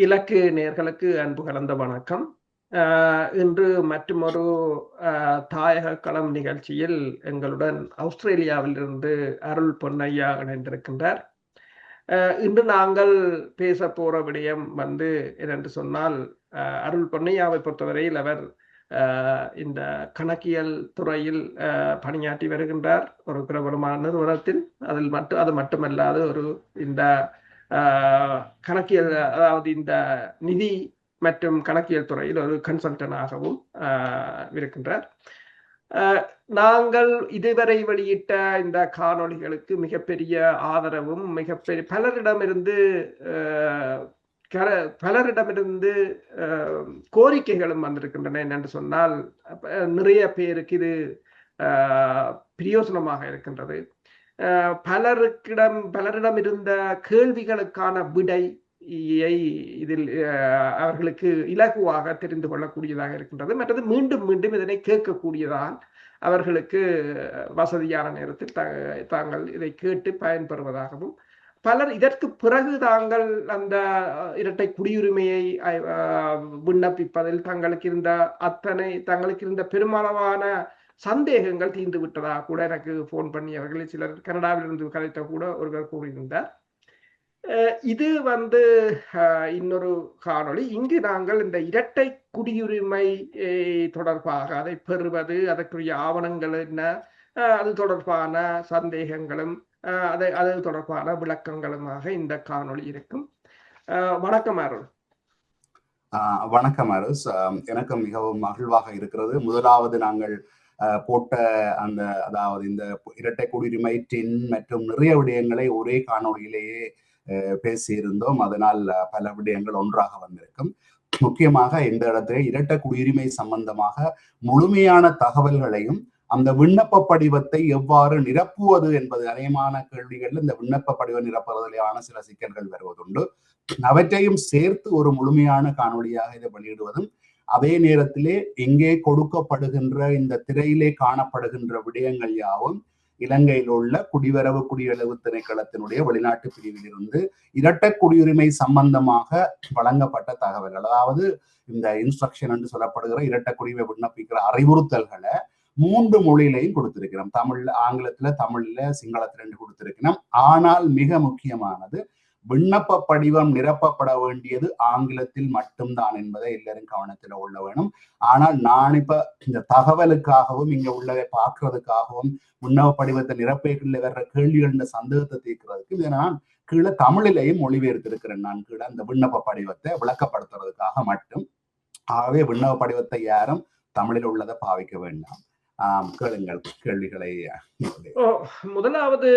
இலக்கு நேர்களுக்கு அன்பு கலந்த வணக்கம். இன்று மற்றுமொரு தாயக களம் நிகழ்ச்சியில் எங்களுடன் ஆஸ்திரேலியாவிலிருந்து அருள் பொன்னையா இணைந்திருக்கின்றார். இன்று நாங்கள் பேச போற விடயம் என்னென்று சொன்னால், அருள் பொன்னையாவை பொறுத்தவரையில் அவர் இந்த கணக்கியல் துறையில் பணியாற்றி வருகின்றார் ஒரு பிரபலமான நிறுவனத்தில். அது மட்டுமல்லாது இந்த கணக்கியல், அதாவது இந்த நிதி மற்றும் கணக்கியல் துறையில் ஒரு கன்சல்டனாகவும் இருக்கின்றார். நாங்கள் இதுவரை வெளியிட்ட இந்த காணொளிகளுக்கு மிகப்பெரிய ஆதரவும் பலரிடமிருந்து கோரிக்கைகளும் வந்திருக்கின்றன. என்னென்று சொன்னால், நிறைய பேருக்கு இது பிரயோசனமாக இருக்கின்றது. பலரிடம் இருந்த கேள்விகளுக்கான விடையை இதில் அவர்களுக்கு இலகுவாக தெரிந்து கொள்ளக்கூடியதாக இருக்கின்றது. மற்றது மீண்டும் மீண்டும் இதனை கேட்கக்கூடியதால் அவர்களுக்கு வசதியான நேரத்தில் தாங்கள் இதை கேட்டு பயன்பெறுவதாகவும், பலர் இதற்கு பிறகு தாங்கள் அந்த இரட்டை குடியுரிமையை விண்ணப்பிப்பதில் தங்களுக்கு இருந்த பெருமளவான சந்தேகங்கள் தீர்ந்து விட்டதாக கூட எனக்கு போன் பண்ணி அவர்களில் சிலர் கனடாவிலிருந்து கதைத்த கூட ஒருவர் கூறியிருந்தார். இது இன்னொரு காணொளி. இங்கு நாங்கள் இந்த இரட்டை குடியுரிமை தொடர்பாக அதை பெறுவது, அதற்குரிய ஆவணங்கள் என்ன, அது தொடர்பான சந்தேகங்களும் அது தொடர்பான விளக்கங்களுமாக இந்த காணொளி இருக்கும். வணக்கம் அருள். வணக்கம் அருஸ். எனக்கு மிகவும் மகிழ்வாக இருக்கிறது. முதலாவது நாங்கள் போட்ட அதாவது இந்த இரட்டை குடியுரிமை மற்றும் நிறைய விடயங்களை ஒரே காணொலியிலேயே பேசியிருந்தோம். அதனால் பல விடயங்கள் ஒன்றாக வந்திருக்கும். முக்கியமாக இந்த இடத்துல இரட்டை குடியுரிமை சம்பந்தமாக முழுமையான தகவல்களையும் அந்த விண்ணப்ப படிவத்தை எவ்வாறு நிரப்புவது என்பது அநேகமான கேள்விகள் இந்த விண்ணப்ப படிவம் நிரப்புவதிலான சில சிக்கல்கள் வருவதுண்டு. அவற்றையும் சேர்த்து ஒரு முழுமையான காணொலியாக இதை வெளியிடுவதும், அதே நேரத்திலே இங்கே கொடுக்கப்படுகின்ற இந்த திரையிலே காணப்படுகின்ற விடயங்கள் யாவும் இலங்கையில் உள்ள குடிவரவு குடியளவு திணைக்களத்தினுடைய வெளிநாட்டு பிரிவில் இருந்து இரட்டை குடியுரிமை சம்பந்தமாக வழங்கப்பட்ட தகவல்கள், அதாவது இந்த இன்ஸ்ட்ரக்ஷன் என்று சொல்லப்படுகிற இரட்டை குடியுரிமை விண்ணப்பிக்கிற அறிவுறுத்தல்களை 3 மொழியிலையும் கொடுத்திருக்கிறோம். ஆங்கிலத்துல, தமிழ்ல, சிங்களத்துல 2 கொடுத்திருக்கிறோம். ஆனால் மிக முக்கியமானது, விண்ணப்ப படிவம் நிரப்பப்பட வேண்டியது ஆங்கிலத்தில் மட்டும்தான் என்பதை எல்லாரும் கவனத்தில் கொள்ள வேணும். ஆனால் நான் இப்ப இந்த தகவலுக்காகவும் இங்க உள்ளதை பார்க்கறதுக்காகவும் விண்ணப்ப படிவத்தை நிரப்பைகளில் வர்ற கேள்விகள் சந்தேகத்தை தீர்க்கிறதுக்கு இதை நான் கீழே தமிழிலையும் மொழிபெயர்த்திருக்கிறேன். நான் கீழே அந்த விண்ணப்ப படிவத்தை விளக்கப்படுத்துறதுக்காக மட்டும். ஆகவே விண்ணப்ப படிவத்தை யாரும் தமிழில் உள்ளதை பாவிக்க வேண்டாம். கேளுங்கள் கேள்விகளை. முதலாவது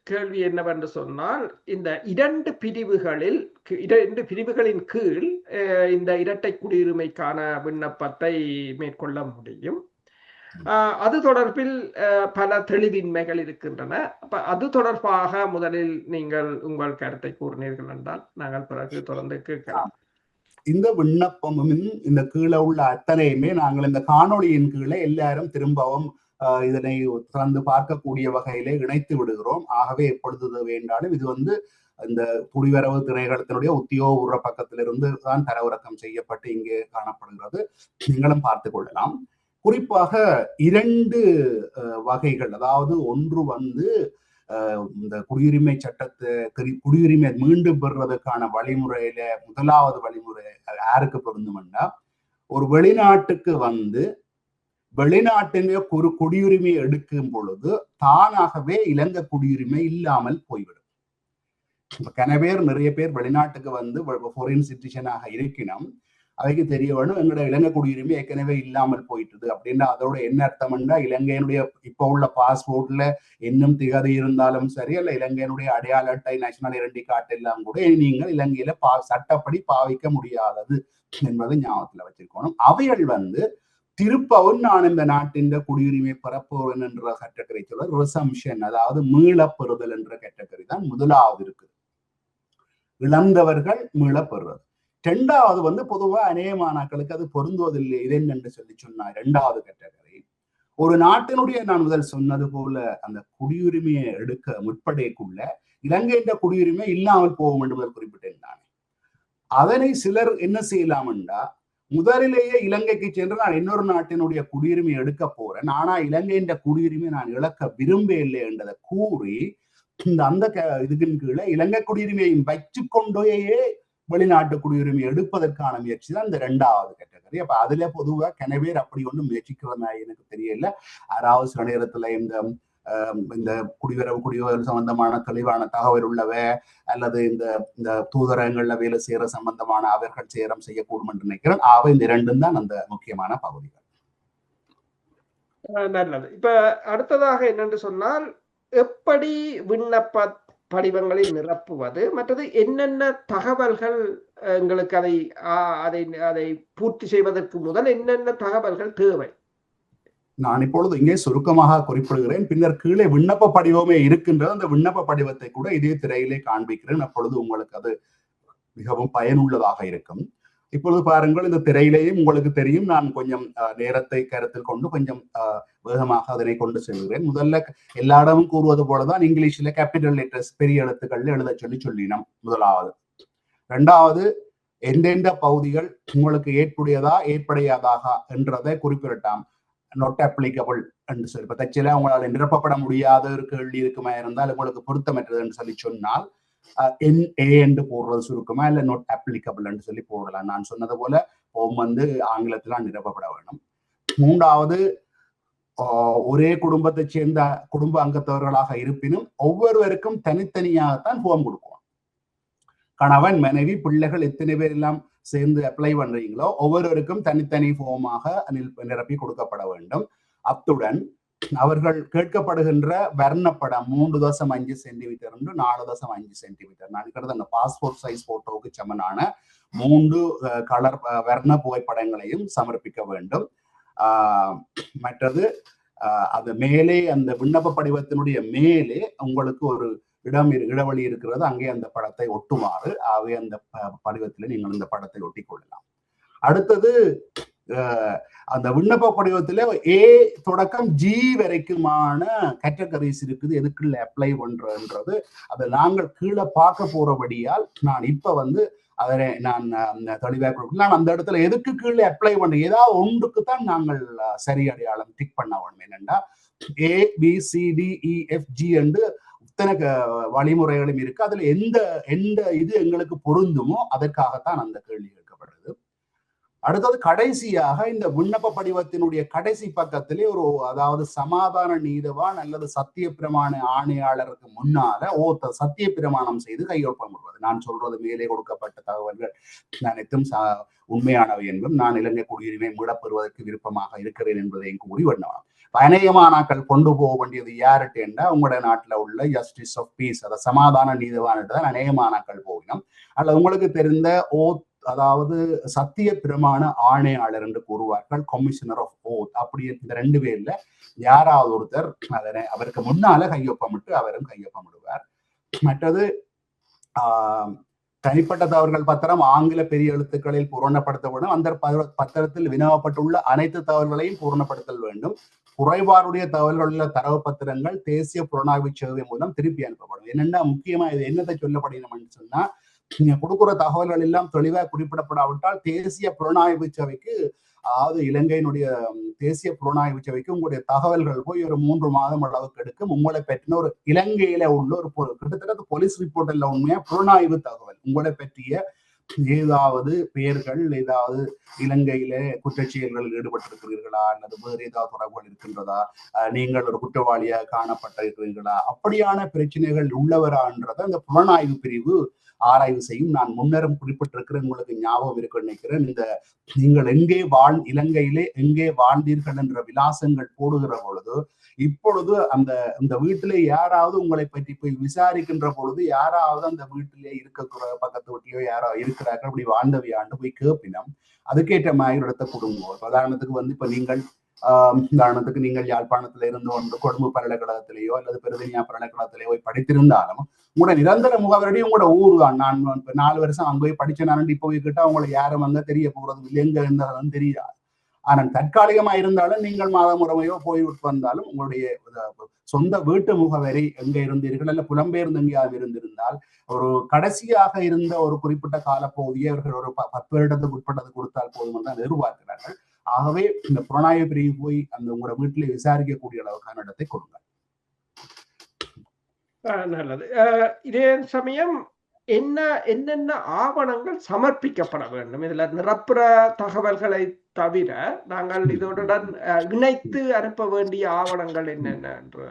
கேள்வி என்னவென்று சொன்னால், இந்த இரண்டு பிரிவுகளின் கீழ் இந்த இரட்டை குடியுரிமைக்கான விண்ணப்பத்தை மேற்கொள்ள முடியும். அது தொடர்பில் பல தெளிவின்மைகள் இருக்கின்றன. அது தொடர்பாக முதலில் நீங்கள் உங்கள் கருத்தை கூறினீர்கள் என்றால் நாங்கள் பிறகு தொடர்ந்து கேட்கலாம். இந்த விண்ணப்பமும் இந்த கீழே உள்ள அத்தனையுமே நாங்கள் இந்த காணொளியின் கீழே எல்லாரும் திரும்பவும் இதனை திறந்து பார்க்கக்கூடிய வகையிலே இணைத்து விடுகிறோம். ஆகவே எப்பொழுது வேண்டாலும் இது இந்த குடிவரவு திணைக்களத்தினுடைய உத்தியோகபூர்வ பக்கத்திலிருந்து தான் தரவிறக்கம் செய்யப்பட்டு இங்கே காணப்படுகிறது. நீங்களும் பார்த்து கொள்ளலாம். குறிப்பாக 2 வகைகள், அதாவது ஒன்று இந்த குடியுரிமை குடியுரிமை மீண்டும் பெறுவதற்கான வழிமுறையில முதலாவது வழிமுறை யாருக்கு பொருந்தும்னா, ஒரு வெளிநாட்டுக்கு வெளிநாட்டிலே குடியுரிமை எடுக்கும் பொழுது தானாகவே இலங்கை குடியுரிமை இல்லாமல் போய்விடும். நிறைய பேர் வெளிநாட்டுக்கு ஃபாரின் சிட்டிசனாக இருக்கணும். அவைக்கு தெரிய வேணும், எங்களோட இலங்கை குடியுரிமை ஏற்கனவே இல்லாமல் போயிட்டுது அப்படின்னா அதோட என்ன அர்த்தம்னா, இலங்கையினுடைய இப்ப உள்ள பாஸ்போர்ட்ல இன்னும் திகதி இருந்தாலும் சரி, அல்ல இலங்கையினுடைய அடையாள அட்டை, நேஷனல் ஐடென்டி கார்டு எல்லாம் கூட நீங்கள் இலங்கையில சட்டப்படி பாவிக்க முடியாதது என்பதை ஞாபகத்துல வச்சிருக்கணும். அவைகள் திருப்பவும் நான் இந்த நாட்டின் குடியுரிமை பெறப்போறேன் என்ற கேட்டகரி சொல்ல ரிசம்ஷன், அதாவது மீளப்பெறுதல் என்ற கேட்டகரி தான் முதலாவது இருக்கு. இழந்தவர்கள் மீளப்பெறுவது. 2வது பொதுவா அநேகமானாக்களுக்கு அது பொருந்துவதில்லை. இது என்னென்று சொன்னா 2வது கேட்டகரி, ஒரு நாட்டினுடைய நான் முதல் சொன்னது போல அந்த குடியுரிமையை எடுக்க முற்படைக்குள்ள இலங்கையின் குடியுரிமை இல்லாமல் போகும் என்று குறிப்பிட்டேன். நான் அதனை சிலர் என்ன செய்யலாம்டா, முதலிலேயே இலங்கைக்கு சென்று நான் இன்னொரு நாட்டினுடைய குடியுரிமை எடுக்க போறேன், ஆனா இலங்கையின் குடியுரிமை நான் இழக்க விரும்ப இல்லை என்றதை கூறி அந்த இதுக்கின் கீழே இலங்கை குடியுரிமையை வச்சு கொண்டேயே வெளிநாட்டு குடியுரிமை எடுப்பதற்கான முயற்சி தான் இந்த 2வது கேட்டகரி. அப்ப அதுல பொதுவா கனவேர் அப்படி ஒன்றும் முயற்சிக்கிறதா எனக்கு தெரியல. யாராவது சில நேரத்துல இந்த குடிவரவு சம்பந்தமான தெளிவான தகவல் உள்ளவ அல்லது இந்த தூதரகங்கள்ல வேலை செய்யற சம்பந்தமான அவர்கள் சேரம் செய்யக்கூடும் என்று நினைக்கிறேன். இந்த 2ம் தான் அந்த முக்கியமான பகுதிகள். நல்லது. இப்ப அடுத்ததாக என்னென்று சொன்னால், எப்படி விண்ணப்ப படிவங்களில் நிரப்புவது, மற்றது என்னென்ன தகவல்கள் எங்களுக்கு அதை பூர்த்தி செய்வதற்கு முதல் என்னென்ன தகவல்கள் தேவை? நான் இப்பொழுது இங்கே சுருக்கமாக குறிப்பிடுகிறேன். பின்னர் கீழே விண்ணப்ப படிவமே இருக்கின்றது. அந்த விண்ணப்ப படிவத்தை கூட இதே திரையிலே காண்பிக்கிறேன். அப்பொழுது உங்களுக்கு அது மிகவும் பயனுள்ளதாக இருக்கும். இப்பொழுது பாருங்கள், இந்த திரையிலேயும் உங்களுக்கு தெரியும், நான் கொஞ்சம் நேரத்தை கருத்தில் கொண்டு கொஞ்சம் வேகமாக அதனை கொண்டு செல்கிறேன். முதல்ல எல்லா இடமும் கூறுவது போலதான் இங்கிலீஷ்ல கேபிட்டல் லெட்டர்ஸ் பெரிய எழுத்துக்கள்ல எழுத சொல்லி முதலாவது. 2வது, எந்தெந்த பகுதிகள் உங்களுக்கு ஏற்படையாதாக என்றதை குறிப்பிடட்டாம். நாட் அப்ளிகபிள் என்று சொல்லி, இப்ப தச்சில உங்களால் நிரப்பப்பட முடியாத ஒரு கேள்வி இருக்குமா இருந்தால் உங்களுக்கு பொருத்தமற்றது என்று சொல்லி சொன்னால் NA என்று போடுறது சுருக்கமா, இல்ல நாட் அப்ளிகபிள் என்று சொல்லி போடலாம். நான் சொன்னது போல ஆங்கிலத்துல நிரப்பப்பட வேண்டும். 3வது, ஒரே குடும்பத்தை சேர்ந்த குடும்ப அங்கத்தவர்களாக இருப்பினும் ஒவ்வொருவருக்கும் தனித்தனியாகத்தான் ஃபார்ம் கொடுக்கும். கணவன், மனைவி, பிள்ளைகள் எத்தனை பேர் எல்லாம் சேர்ந்து அப்ளை பண்றீங்களோ ஒவ்வொருவருக்கும் தனித்தனி ஃபார்மாக நிரப்பி கொடுக்கப்பட வேண்டும். அத்துடன் அவர்கள் கேட்கப்படுகின்ற வர்ணப்படம் 3.5 சென்டிமீட்டர் 4.5 சென்டிமீட்டர், நான் இருக்கிறது அந்த பாஸ்போர்ட் சைஸ் போட்டோவுக்கு சமனான 3 கலர் வர்ண புகைப்படங்களையும் சமர்ப்பிக்க வேண்டும். மற்றது அது மேலே அந்த விண்ணப்ப படிவத்தினுடைய மேலே உங்களுக்கு ஒரு இடைவெளி இருக்கிறது, அங்கே அந்த படத்தை ஒட்டுமாறு அந்த படிவத்தில் நீங்கள் இந்த படத்தை ஒட்டி கொள்ளலாம். அடுத்தது, அந்த விண்ணப்ப படிவத்துல A தொடக்கம் G வரைக்குமான கேட்டகரிஸ் இருக்குது, எதுக்குள்ள அப்ளை பண்றதுன்றது அதை நாங்கள் கீழே பார்க்க போறபடியால் நான் இப்ப அதனை நான் தெளிவாக கொடுக்கல. நான் அந்த இடத்துல எதுக்கு கீழே அப்ளை பண்றேன், ஏதாவது ஒன்றுக்கு தான் நாங்கள் சரி அடையாளம் டிக் பண்ண வேணும். என்னன்னா ABCDEFG என்று இத்தனை வழிமுறைகளும் இருக்கு. அதுல எந்த இது எங்களுக்கு பொருந்துமோ அதற்காகத்தான் அந்த கேள்வி கேட்கப்படுறது. அடுத்தது, கடைசியாக இந்த விண்ணப்ப படிவத்தினுடைய கடைசி பக்கத்திலே அதாவது சமாதான நீதவான் அல்லது சத்திய பிரமாண ஆணையாளருக்கு முன்னால சத்திய பிரமாணம் செய்து கையொப்பம் விடுவது. நான் சொல்றது மேலே கொடுக்கப்பட்ட தகவல்கள் அனைத்தும் உண்மையானவை என்பதும் நான் இலங்கை குடியுரிமை மீளப்பெறுவதற்கு விருப்பமாக இருக்கிறேன் என்பதையும் கூறி வண்ணம். அநேகமானாக்கள் கொண்டு போக வேண்டியது யார்கிட்ட என்றால் உங்களுடைய நாட்டுல உள்ள ஜஸ்டிஸ் ஆஃப் பீஸ், அதை சமாதான நீதவான்கிட்ட தான் அநேகமானாக்கள் போகணும். அல்ல உங்களுக்கு தெரிந்த அதாவது சத்திய பிரமாண ஆணையாளர் என்று கூறுவார்கள், கமிஷனர் ஆஃப் ஓத். அப்படி இந்த 2 பேர்ல யாராவது ஒருத்தர் அவருக்கு முன்னால கையொப்பமிட்டு அவரும் கையொப்பமிடுவார். மற்றது தனிப்பட்ட தகவல்கள் பத்திரம் ஆங்கில பெரிய எழுத்துக்களில் பூரணப்படுத்த வேண்டும். அந்த பத்திரத்தில் வினவப்பட்டுள்ள அனைத்து தகவல்களையும் பூரணப்படுத்தல் வேண்டும். குறைபாடுடைய தகவல்களுள்ள தரவு பத்திரங்கள் தேசிய புலனாய்வு சேவை மூலம் திருப்பி அனுப்பப்படும். என்னென்ன முக்கியமா இது என்னத்தை சொல்லப்படணும்னு சொன்னா, நீங்க கொடுக்குற தகவல்கள் எல்லாம் தெளிவாக குறிப்பிடப்படாவிட்டால் தேசிய புலனாய்வு சேவைக்கு, அதாவது இலங்கையினுடைய தேசிய புலனாய்வு சேவைக்கு உங்களுடைய தகவல்கள் போய் ஒரு 3 மாதம் அளவுக்கு எடுக்கும். உங்களை பற்றின ஒரு இலங்கையில உள்ள ஒரு கிட்டத்தட்ட போலீஸ் ரிப்போர்ட் எல்லாம் உண்மையா புலனாய்வு தகவல் உங்களை பற்றிய ஏதாவது பெயர்கள், ஏதாவது இலங்கையில குற்றச்செயல்களில் ஈடுபட்டிருக்கிறீர்களா அல்லது வேறு ஏதாவது தொடர்புகள் இருக்கின்றதா, நீங்கள் ஒரு குற்றவாளியாக காணப்பட்டிருக்கிறீர்களா, அப்படியான பிரச்சனைகள் உள்ளவரான்றதை அந்த புலனாய்வு பிரிவு ஆராய்வு செய்யும். நான் முன்னரும் குறிப்பிட்டிருக்கிறேன், உங்களுக்கு ஞாபகம் இருக்கு நினைக்கிறேன், நீங்கள் இலங்கையிலே எங்கே வாழ்ந்தீர்கள் என்ற விலாசங்கள் போடுகிற பொழுது, இப்பொழுது அந்த வீட்டிலே யாராவது உங்களை பற்றி போய் விசாரிக்கின்ற பொழுது யாராவது அந்த வீட்டிலே இருக்கிற பக்கத்து வீட்டிலேயோ யாராவது இருக்கிறார்கள் அப்படி வாழ்ந்தவையாண்டு போய் கேட்பினோம், அதுக்கேற்ற மாதிரி இடத்த கொடுங்க. உதாரணத்துக்கு இப்ப நீங்கள் உதாரணத்துக்கு நீங்கள் யாழ்ப்பாணத்துல இருந்து கொழும்பு பல்கலைக்கழகத்திலேயோ அல்லது பெருதனியா பல்கலைக்கழகத்திலேயோ போய் படித்திருந்தாலும் உங்களோட நிரந்தர முகவரடி உங்களோட ஊர் தான். நான் 4 வருஷம் அங்கே போய் படிச்ச நான் இப்ப போய் கிட்ட அவங்களை யாரும் தெரிய போறது இல்லை, எங்க இருந்ததுன்னு தெரியாது. ஆனால் தற்காலிகமா இருந்தாலும் நீங்கள் மாதம் முறைமையோ போய்விட்டு வந்தாலும் உங்களுடைய சொந்த வீட்டு முகவரி எங்க இருந்தீர்கள் அல்ல புலம்பெயர்ந்து எங்கேயாவது இருந்திருந்தால் ஒரு கடைசியாக இருந்த ஒரு குறிப்பிட்ட காலப்பகுதியை அவர்கள் ஒரு 10 வருடத்துக்கு உட்பட்டது கொடுத்தால் போதும் என்று எதிர்பார்க்கிறார்கள். ஆகவே இந்த புலனாய்வு பிரிவு போய் அந்த உங்களோட வீட்டிலே விசாரிக்கக்கூடிய அளவுக்கான இடத்தை கொடுங்கள். நல்லது. இதே சமயம் என்னென்ன ஆவணங்கள் சமர்ப்பிக்கப்பட வேண்டும்? இதுல நிரப்புற தகவல்களை தவிர நாங்கள் இதனுடன் இணைத்து அனுப்ப வேண்டிய ஆவணங்கள் என்னென்ன என்று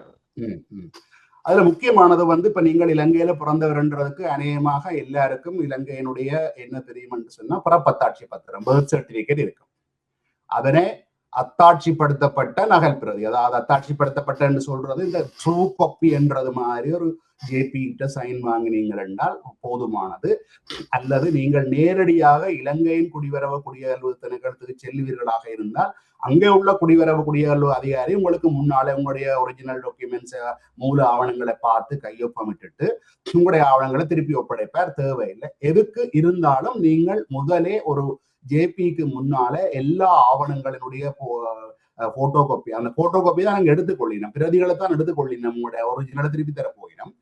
அதுல முக்கியமானது இப்ப நீங்கள் இலங்கையில பிறந்தவர்ன்றதுக்கு அநேகமாக எல்லாருக்கும் இலங்கையினுடைய என்ன தெரியும் என்று சொன்னா பிறப்பத்தாட்சி பத்திரம், பர்த் சர்டிபிகேட் இருக்கும். அதனை அத்தாட்சிப்படுத்தப்பட்ட நகல் பிரதி, அதாவது அத்தாட்சிப்படுத்தப்பட்ட என்று சொல்றது இந்த ட்ரூ காப்பி என்றது மாதிரி ஒரு ஜேபி கிட்ட சைன் வாங்கினீங்கள் என்றால் போதுமானது. அல்லது நீங்கள் நேரடியாக இலங்கையின் குடிவரவு குடியகல்வு திணைக்களத்துக்கு செல்லுவீர்களாக இருந்தால் அங்கே உள்ள குடிவரவு குடியகல்வு அதிகாரி உங்களுக்கு முன்னாலே உங்களுடைய ஒரிஜினல் டாக்குமெண்ட்ஸ் மூல ஆவணங்களை பார்த்து கையொப்பமிட்டு உங்களுடைய ஆவணங்களை திருப்பி ஒப்படைப்பார். தேவையில்லை. எதுக்கு இருந்தாலும் நீங்கள் முதலே ஒரு ஜேபிக்கு முன்னால எல்லா ஆவணங்களினுடைய போட்டோ காப்பி, அந்த போட்டோ காப்பி தான் நாங்கள் எடுத்துக்கொள்ளினோம், பிரதிகளை தான் எடுத்துக்கொள்ளினோம், உங்களுடைய ஒரிஜினலை திருப்பி தர போயினோம்.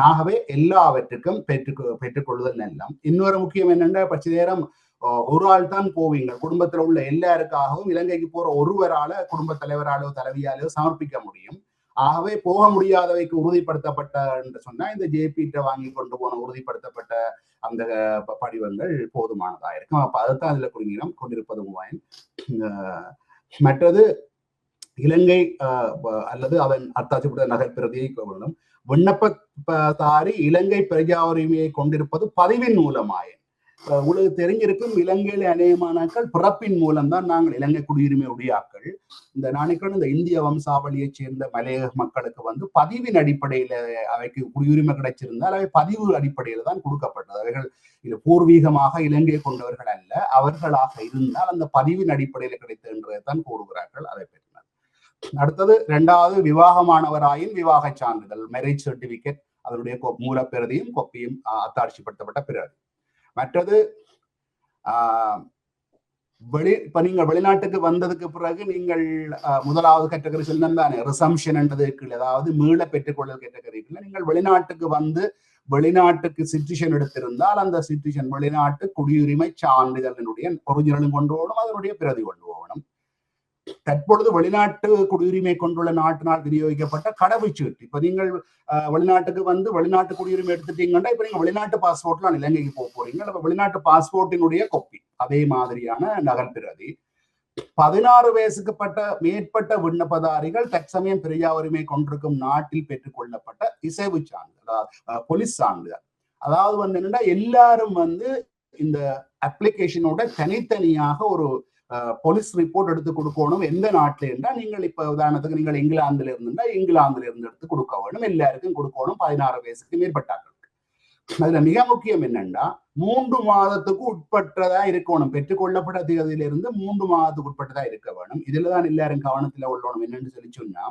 ஆகவே எல்லாவற்றுக்கும் பெற்றுக்கொள்ளுதல் எல்லாம். இன்னொரு முக்கியம் என்னென்ன, பச்சை நேரம் ஒரு ஆள் தான் போவீங்க. குடும்பத்துல உள்ள எல்லாருக்காகவும் இலங்கைக்கு போற ஒருவரால குடும்ப தலைவராலோ தலைவியாலோ சமர்ப்பிக்க முடியும். ஆகவே போக முடியாதவைக்கு உறுதிப்படுத்தப்பட்ட என்று சொன்னா இந்த ஜேபிட்ட வாங்கி கொண்டு போன உறுதிப்படுத்தப்பட்ட அந்த படிவங்கள் போதுமானதா இருக்கும். அப்ப அதுதான் அதுல குறிஞம் கொண்டிருப்பது 3000. மற்றது இலங்கை அல்லது அதன் அத்தாட்சிப்பட்ட நகல் பிரதியை கொள்ளணும். விண்ணப்பதாரி இலங்கை பிரஜா உரிமையை கொண்டிருப்பது பதிவின் மூலமாய. உங்களுக்கு தெரிஞ்சிருக்கும், இலங்கையில அநேகமானாக்கள் பிறப்பின் மூலம்தான் நாங்கள் இலங்கை குடியுரிமை உடையாக்கள். இந்த நாளைக்கு இந்த இந்திய வம்சாவளியை சேர்ந்த மலையக மக்களுக்கு பதிவின் அடிப்படையில அவைக்கு குடியுரிமை கிடைச்சிருந்தால் அவை பதிவு அடிப்படையில தான் கொடுக்கப்பட்டது. அவைகள் இது பூர்வீகமாக இலங்கையை கொண்டவர்கள் அல்ல, அவர்களாக இருந்தால் அந்த பதிவின் அடிப்படையில கிடைத்ததுன்றதைத்தான் கூறுகிறார்கள். அதை பெற்றார். அடுத்தது 2வது, விவாகமானவராயின் விவாக சான்றிதழ், மேரேஜ் சர்டிபிகேட், அதனுடைய மூலப்பிரதியும் கொப்பியும் அத்தாட்சிப்படுத்தப்பட்ட பிறகு. மற்றது இப்ப நீங்கள் வெளிநாட்டுக்கு வந்ததுக்கு பிறகு நீங்கள் முதலாவது கேட்டகரி சொன்னேன் தானே, ரிசம்ஷன் என்றதுக்கு, அதாவது மீள பெற்றுக்கொள்ளல் கேட்டகரிக்குள்ள நீங்கள் வெளிநாட்டுக்கு சிட்டிசன் எடுத்திருந்தால் அந்த சிட்டிசன் வெளிநாட்டு குடியுரிமை சான்றிதழினுடைய ஒரிஜினலும் கொண்டு போகணும், அதனுடைய பிரதி கொண்டு போகணும். தற்பொழுது வெளிநாட்டு குடியுரிமை கொண்டுள்ள நாட்டினால் விநியோகிக்கப்பட்ட கடவுச்சீட்டு, இப்ப நீங்கள் வெளிநாட்டுக்கு வெளிநாட்டு குடியுரிமை எடுத்துட்டீங்கன்னா இப்ப நீங்க வெளிநாட்டு பாஸ்போர்ட்லாம் இலங்கைக்கு போக போறீங்க. அப்ப வெளிநாட்டு பாஸ்போர்ட்டினுடைய கொப்பி, அதே மாதிரியான நகல் பிரதி. 16 வயசுக்கு மேற்பட்ட விண்ணப்பதாரிகள் தற்சமயம் பிரஜா உரிமை கொண்டிருக்கும் நாட்டில் பெற்றுக்கொள்ளப்பட்ட இசைவு சான்றிதழ், போலீஸ் சான்றிதழ். அதாவது என்னன்னா எல்லாரும் இந்த அப்ளிகேஷனோட தனித்தனியாக ஒரு போலீஸ் ரிப்போர்ட் எடுத்து கொடுக்கணும். எந்த நாட்டில இருந்தா நீங்கள் இப்ப உதாரணத்துக்கு நீங்கள் இங்கிலாந்துல இருந்துட்டா இங்கிலாந்துல இருந்து எடுத்து கொடுக்க வேணும். எல்லாருக்கும் கொடுக்கணும் 16 வயசுக்கு மேற்பட்டாக்களுக்கு. அதுல மிக முக்கியம் என்னன்னா 3 மாதத்துக்கு உட்பட்டதா இருக்கணும். பெற்றுக்கொள்ளப்பட்ட தேதியிலிருந்து 3 மாதத்துக்கு உட்பட்டதா இருக்க வேணும். இதுலதான் எல்லாரும் கவனத்துல உள்ளணும். என்னன்னு சொல்லி சொன்னா,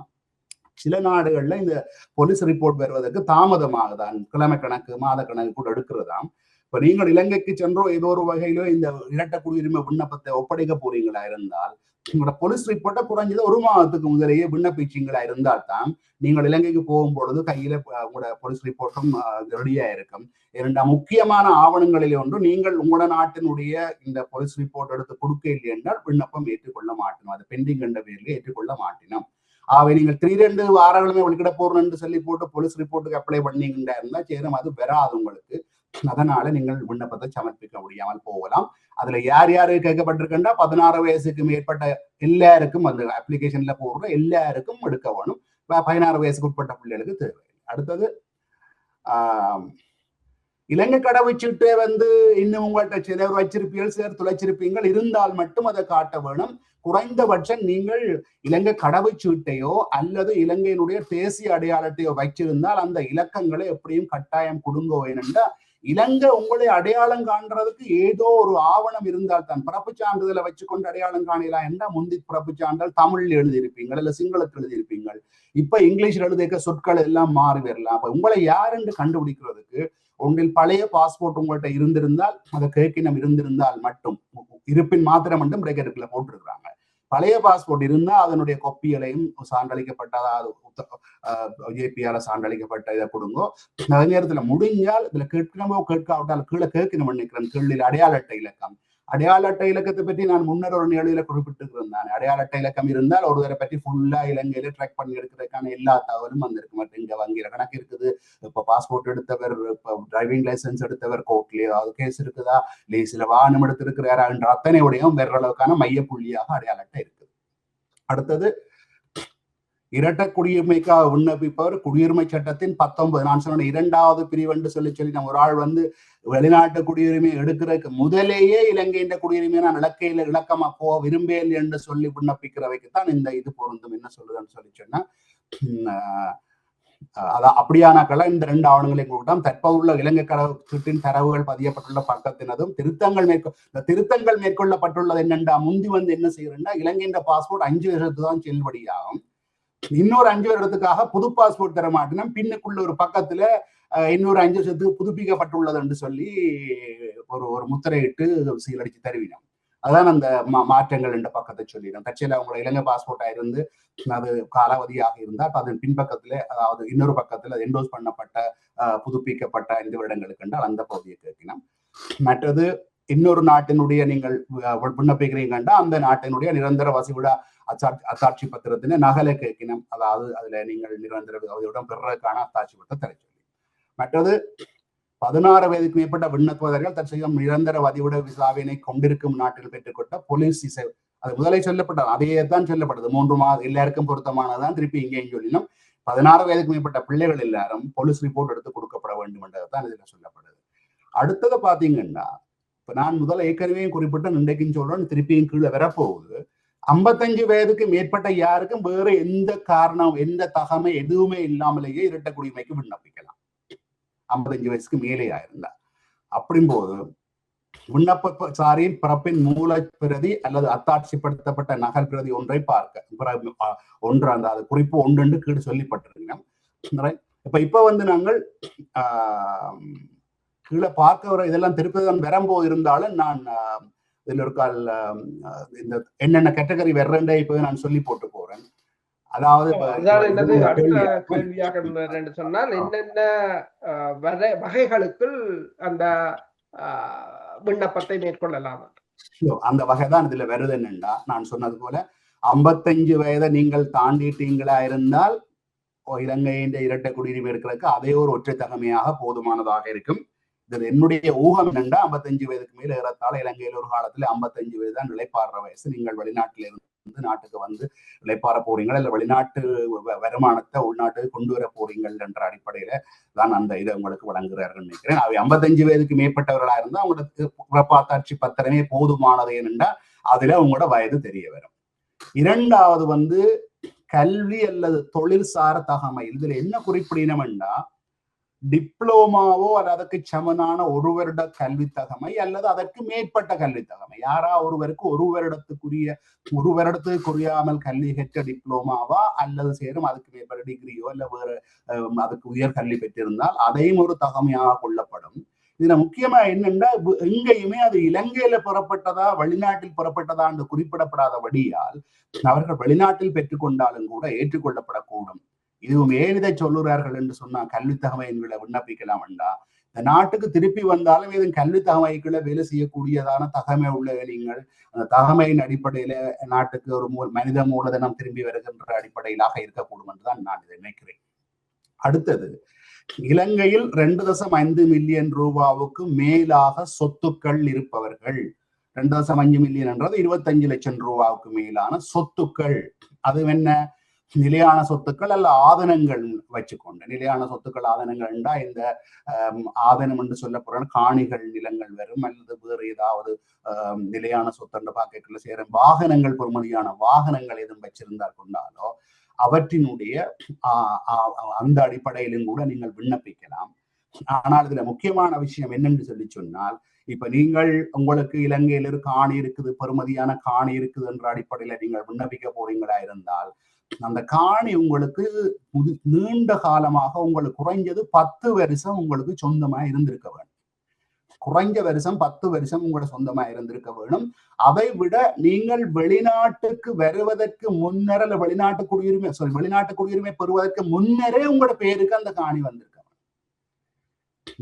சில நாடுகள்ல இந்த போலீஸ் ரிப்போர்ட் வருவதற்கு தாமதமாகதான், கிழமை கணக்கு மாத கணக்கு கூட எடுக்கிறதாம். இப்ப நீங்கள் இலங்கைக்கு சென்றோ ஏதோ ஒரு வகையிலோ இந்த இரட்டை குடியுரிமை விண்ணப்பத்தை ஒப்படைக்க போறீங்களா இருந்தால் உங்களோட போலீஸ் ரிப்போர்ட்டை குறைஞ்சது 1 மாதத்துக்கு முதலேயே விண்ணப்பிச்சீங்களா இருந்தால் தான் நீங்கள் இலங்கைக்கு போகும் பொழுது கையில உங்களோட போலீஸ் ரிப்போர்ட்டும் ரெடியா இருக்கும். 2 முக்கியமான ஆவணங்களில் ஒன்று, நீங்கள் உங்களோட நாட்டினுடைய இந்த போலீஸ் ரிப்போர்ட் எடுத்து கொடுக்க இல்லை என்றால் விண்ணப்பம் ஏற்றுக்கொள்ள மாட்டோம். அது பெண்டிங் என்ற பேர்ல ஏற்றுக்கொள்ள மாட்டினோம். ஆகவே நீங்கள் 2 வாரங்களுமே வெளிக்கிட போறோம்னு சொல்லி போட்டு போலீஸ் ரிப்போர்ட்டுக்கு அப்ளை பண்ணீங்கன்னா இருந்தா சேரும், அது வராது உங்களுக்கு. அதனால நீங்கள் விண்ணப்பத்தை சமர்ப்பிக்க முடியாமல் போகலாம். அதுல யார் யாரு கேட்கப்பட்டிருக்கா, 16 வயசுக்கு மேற்பட்ட எல்லாருக்கும் அந்த அப்ளிகேஷன்ல போடுற எல்லாருக்கும் எடுக்க வேணும். 16 வயசுக்கு உட்பட்ட பிள்ளைகளுக்கு தேவை. அடுத்தது இலங்கை கடவுச்சீட்டை இன்னும் உங்கள்கிட்ட சிலர் வச்சிருப்பீர்கள், சிலர் துளைச்சிருப்பீங்கள், இருந்தால் மட்டும் அதை காட்ட வேணும். குறைந்தபட்சம் நீங்கள் இலங்கை கடவுச்சீட்டையோ அல்லது இலங்கையினுடைய தேசிய அடையாளத்தையோ வச்சிருந்தால் அந்த இலக்கங்களை எப்படியும் கட்டாயம் கொடுங்க வேணும்னா, இலங்கை உங்களை அடையாளம் காண்றதுக்கு ஏதோ ஒரு ஆவணம் இருந்தால் தான். பிறப்பு சான்றிதழை வச்சுக்கொண்டு அடையாளம் காணலாம் என்றா முந்தி பிறப்பு சான்றிதழ் தமிழ்ல எழுதியிருப்பீங்கள், இல்ல சிங்களத்தில் எழுதியிருப்பீங்கள். இப்ப இங்கிலீஷ்ல எழுதியிருக்க சொற்கள் எல்லாம் மாறி வரலாம். அப்ப உங்களை யாருன்னு கண்டுபிடிக்கிறதுக்கு ஒன்றில் பழைய பாஸ்போர்ட் உங்கள்கிட்ட இருந்திருந்தால், அதை கேட்கினம் இருந்திருந்தால் மட்டும், இருப்பின் மாத்திரம் மட்டும் பிரேக்கெட்டுக்குள்ள போட்டிருக்கிறாங்க. பழைய பாஸ்போர்ட் இருந்தா அதனுடைய கொப்பிகளையும் சான்றளிக்கப்பட்ட, அதாவது ஜேபியால சான்றளிக்கப்பட்ட இதை கொடுங்கோ. அதே நேரத்துல முடிஞ்சால் இதுல கேட்கணுமோ கேட்காவிட்டால் கீழே கேட்கணும் நினைக்கிறேன், கீழில் அடையாள அட்டை இலக்கம். அடையாள அட்டை இலக்கத்தை பற்றி நான் முன்னர் ஒரு நிகழ்வுல குறிப்பிட்டிருந்தேன். அடையாள அட்டை இலக்கம் இருந்தால் ஒருவரை பற்றி ஃபுல்லா இலங்கையில ட்ராக் பண்ணி எடுக்கிறதுக்கான எல்லா தகவலும் வந்திருக்கு. மற்றும் இங்க வங்கியில கணக்கு இருக்குது, இப்ப பாஸ்போர்ட் எடுத்தவர், இப்ப டிரைவிங் லைசன்ஸ் எடுத்தவர், கோர்ட்லயோ அது கேஸ் இருக்குதா, லீஸ்ல வாகனம் எடுத்திருக்கிறாரா என்ற அத்தனையுடையும் வேற அளவுக்கான மைய புள்ளியாக அடையாள அட்டை இருக்குது. அடுத்தது இரட்டை குடியுரிமைக்காக விண்ணப்பிப்பவர் குடியுரிமை சட்டத்தின் 19 நான் சொன்ன 2வது பிரிவு என்று சொல்லி நம்ம ஒரு ஆள் வெளிநாட்டு குடியுரிமை எடுக்கிறதுக்கு முதலேயே இலங்கையின் குடியுரிமை நான் இலக்கமா போ விரும்பேன் என்று சொல்லி விண்ணப்பிக்கிறவைக்குத்தான் இந்த இது பொருந்தும். என்ன சொல்லுதுன்னு சொல்லி சொன்னா, அப்படியானாக்கள இந்த 2 ஆவணங்களை கூட்டம் தற்போதுள்ள இலங்கை கடவுச்சீட்டின் தரவுகள் பதியப்பட்டுள்ள பக்கத்தினதும் திருத்தங்கள் மேற்கொள்ளப்பட்டுள்ளது என்னென்றா முந்தி என்ன செய்யறா, இலங்கையின் பாஸ்போர்ட் 5 வருஷத்துக்கு தான் செல்லுபடியாகும். இன்னொரு 5 வருடத்துக்காக புது பாஸ்போர்ட் தர மாட்டேன், பின்னுக்குள்ள ஒரு பக்கத்துல இன்னொரு 5 வருஷத்துக்கு புதுப்பிக்கப்பட்டுள்ளது என்று சொல்லி ஒரு முத்திரையிட்டு சீலடிச்சு தருவினோம். அதான் அந்த மாற்றங்கள் என்ற பக்கத்தை சொல்லிடும். கட்சியில அவங்களோட இலங்கை பாஸ்போர்ட்டா இருந்து அது காலாவதியாக இருந்தா அதன் பின்பக்கத்துல, அதாவது இன்னொரு பக்கத்துல என்டோஸ் பண்ணப்பட்ட புதுப்பிக்கப்பட்ட 5 வருடங்களுக்கு என்றால் அந்த பகுதியை கேட்கணும். மற்றது இன்னொரு நாட்டினுடைய நீங்கள் விண்ணப்பிக்கிறீங்கன்னா அந்த நாட்டினுடைய நிரந்தர வசிவிட அத்தாட்சி பத்திரத்தின நகலை கேட்கணும். அதாவது அதுல நீங்கள் நிரந்தர வசிவிடம் பெறறதுக்கான அத்தாட்சி பத்திரம் தர சொல்லி. மற்றது 16 வயதுக்கு மேற்பட்ட விண்ணப்பதாரர்கள் தற்செயலும் நிரந்தர வதிவிட விசாவினை கொண்டிருக்கும் நாட்டில் பெற்றுக்கொண்ட போலீஸ் இசை, அது முதலே சொல்லப்பட்டது, அதையே தான் சொல்லப்பட்டது. 3 மாதம் எல்லாருக்கும் பொருத்தமானதான். திருப்பி இங்கேயும் சொல்லினோம், 16 வயதுக்கு மேற்பட்ட பிள்ளைகள் எல்லாரும் போலீஸ் ரிப்போர்ட் எடுத்து கொடுக்கப்பட வேண்டும் என்றதான் இதுல சொல்லப்படுது. அடுத்தது பாத்தீங்கன்னா, இப்ப நான் முதல்ல ஏற்கனவே குறிப்பிட்ட இன்றைக்கும் சொல்றேன், திருப்பியும் கீழே வரப்போகுது. 55 வயதுக்கு மேற்பட்ட யாருக்கும் வேற எந்த காரணம், எந்த தகமை எதுவுமே இல்லாமலேயே இரட்டை குடியுரிமைக்கு விண்ணப்பிக்கலாம், 55 வயசுக்கு மேலேயா இருந்தா. அப்படிம்போது விண்ணப்பசாரியின் பிறப்பின் மூல பிரதி அல்லது அத்தாட்சிப்படுத்தப்பட்ட நகல் பிரதி ஒன்றை பார்க்க ஒன்று அந்த குறிப்பு ஒன்று கீழே சொல்லப்பட்டிருக்கோம். இப்ப நாங்கள் கீழே பார்க்க வர இதெல்லாம் திருப்பதி வரும்போது இருந்தாலும் நான் இதுல ஒரு கால் இந்த என்னென்ன கேட்டகரி வர்றேன் இப்ப நான் சொல்லி போட்டு போறேன். அதாவது என்னது அடுத்த கேள்வியாக சொன்னால் என்னென்ன வகைகளுக்குள் அந்த விண்ணப்பத்தை மேற்கொள்ளலாம் அந்த வகைதான் இதுல வருது. என்னன்னா நான் சொன்னது போல 55 வயதை நீங்கள் தாண்டிட்டீங்களா இருந்தால் இலங்கையின் இரட்டை குடியுரிமை இருக்கிறதுக்கு அதே ஒரு ஒற்றை தகமையாக போதுமானதாக இருக்கும். இது என்னுடைய ஊகம் என்னண்டா 55 வயதுக்கு மேல ஏறத்தாழ இலங்கையில் ஒரு காலத்துல 55 வயது தான் நிலைப்பாடுற வயசு. நீங்கள் வெளிநாட்டில இருந்து நாட்டுக்கு நிலைப்பாற போறீங்க, இல்ல வெளிநாட்டு வருமானத்தை உள்நாட்டுக்கு கொண்டு வர போறீங்கள் என்ற அடிப்படையில தான் அந்த இதை உங்களுக்கு வழங்குகிறார்கள் நினைக்கிறேன். அவை 55 வயதுக்கு மேற்பட்டவர்களா இருந்தா உங்களுக்கு பிறப்பாத்தாட்சி பத்திரமே போதுமானது ஏனென்றா அதுல உங்களோட வயது தெரிய வரும். 2வது கல்வி அல்லது தொழில் சார தகமை. இதுல என்ன குறிப்பிடணும்னா டிப்ளோமாவோ அல்லது அதற்கு சமனான 1 வருட கல்வி தகமை அல்லது அதற்கு மேற்பட்ட கல்வி தகமை. யாரா ஒருவருக்கு 1 வருடத்துக்கு குறியாமல் கல்வி கற்ற டிப்ளோமாவா அல்லது சேரும் அதுக்கு மேற்பட்ட டிகிரியோ அல்ல வேற அதுக்கு உயர் கல்வி பெற்றிருந்தால் அதையும் ஒரு தகமையாக கொள்ளப்படும். இதுல முக்கியமா என்னன்னா எங்கேயுமே அது இலங்கையில புறப்பட்டதா வெளிநாட்டில் புறப்பட்டதா என்று குறிப்பிடப்படாதபடியால் அவர்கள் வெளிநாட்டில் பெற்றுக்கொண்டாலும் கூட ஏற்றுக்கொள்ளப்படக்கூடும். இதுவும் ஏன் இதை சொல்லுகிறார்கள் என்று சொன்னா கல்வி தகமைகளை விண்ணப்பிக்கலாம் என்றா இந்த நாட்டுக்கு திருப்பி வந்தாலும் இதன் கல்வி தகமைகளை வேலை செய்யக்கூடியதான தகமை உள்ள நீங்கள் அந்த தகமையின் அடிப்படையில நாட்டுக்கு ஒரு மனித மூலதனம் திரும்பி வருகின்ற அடிப்படையிலாக இருக்கக்கூடும் என்றுதான் நான் இதை நினைக்கிறேன். அடுத்தது இலங்கையில் 2.5 மில்லியன் ரூபாவுக்கு மேலாக சொத்துக்கள் இருப்பவர்கள். 2.5 மில்லியன் என்றது 25 லட்சம் ரூபாவுக்கு மேலான சொத்துக்கள். அது என்ன நிலையான சொத்துக்கள் அல்ல ஆதனங்கள் வச்சுக்கொண்டு. நிலையான சொத்துக்கள் ஆதனங்கள் என்றா இந்த ஆதனம் என்று சொல்லப்படுற காணிகள் நிலங்கள் வரும் அல்லது வேறு ஏதாவது நிலையான சொத்து பாக்கெட்ல சேரும் வாகனங்கள் பொறுமதியான வாகனங்கள் எதுவும் வச்சிருந்தால் கொண்டாலோ அவற்றினுடைய அந்த அடிப்படையிலும் கூட நீங்கள் விண்ணப்பிக்கலாம். ஆனால் இதுல முக்கியமான விஷயம் என்னன்னு சொல்லி சொன்னால் இப்ப நீங்கள் உங்களுக்கு இலங்கையில் ஒரு காணி இருக்குது, பெறுமதியான காணி இருக்குது என்ற அடிப்படையில நீங்கள் விண்ணப்பிக்க போறீங்களா இருந்தால் அந்த காணி உங்களுக்கு நீண்ட காலமாக உங்களுக்கு குறைஞ்சது 10 வருஷம் உங்களுக்கு சொந்தமா இருந்திருக்க வேண்டும். குறைஞ்ச வருஷம் 10 வருஷம் உங்களோட சொந்தமா இருந்திருக்க வேணும். அதை விட நீங்கள் வெளிநாட்டுக்கு வருவதற்கு முன்னர வெளிநாட்டு குடியுரிமை பெறுவதற்கு முன்னரே உங்களோட பேருக்கு அந்த காணி வந்திருக்க.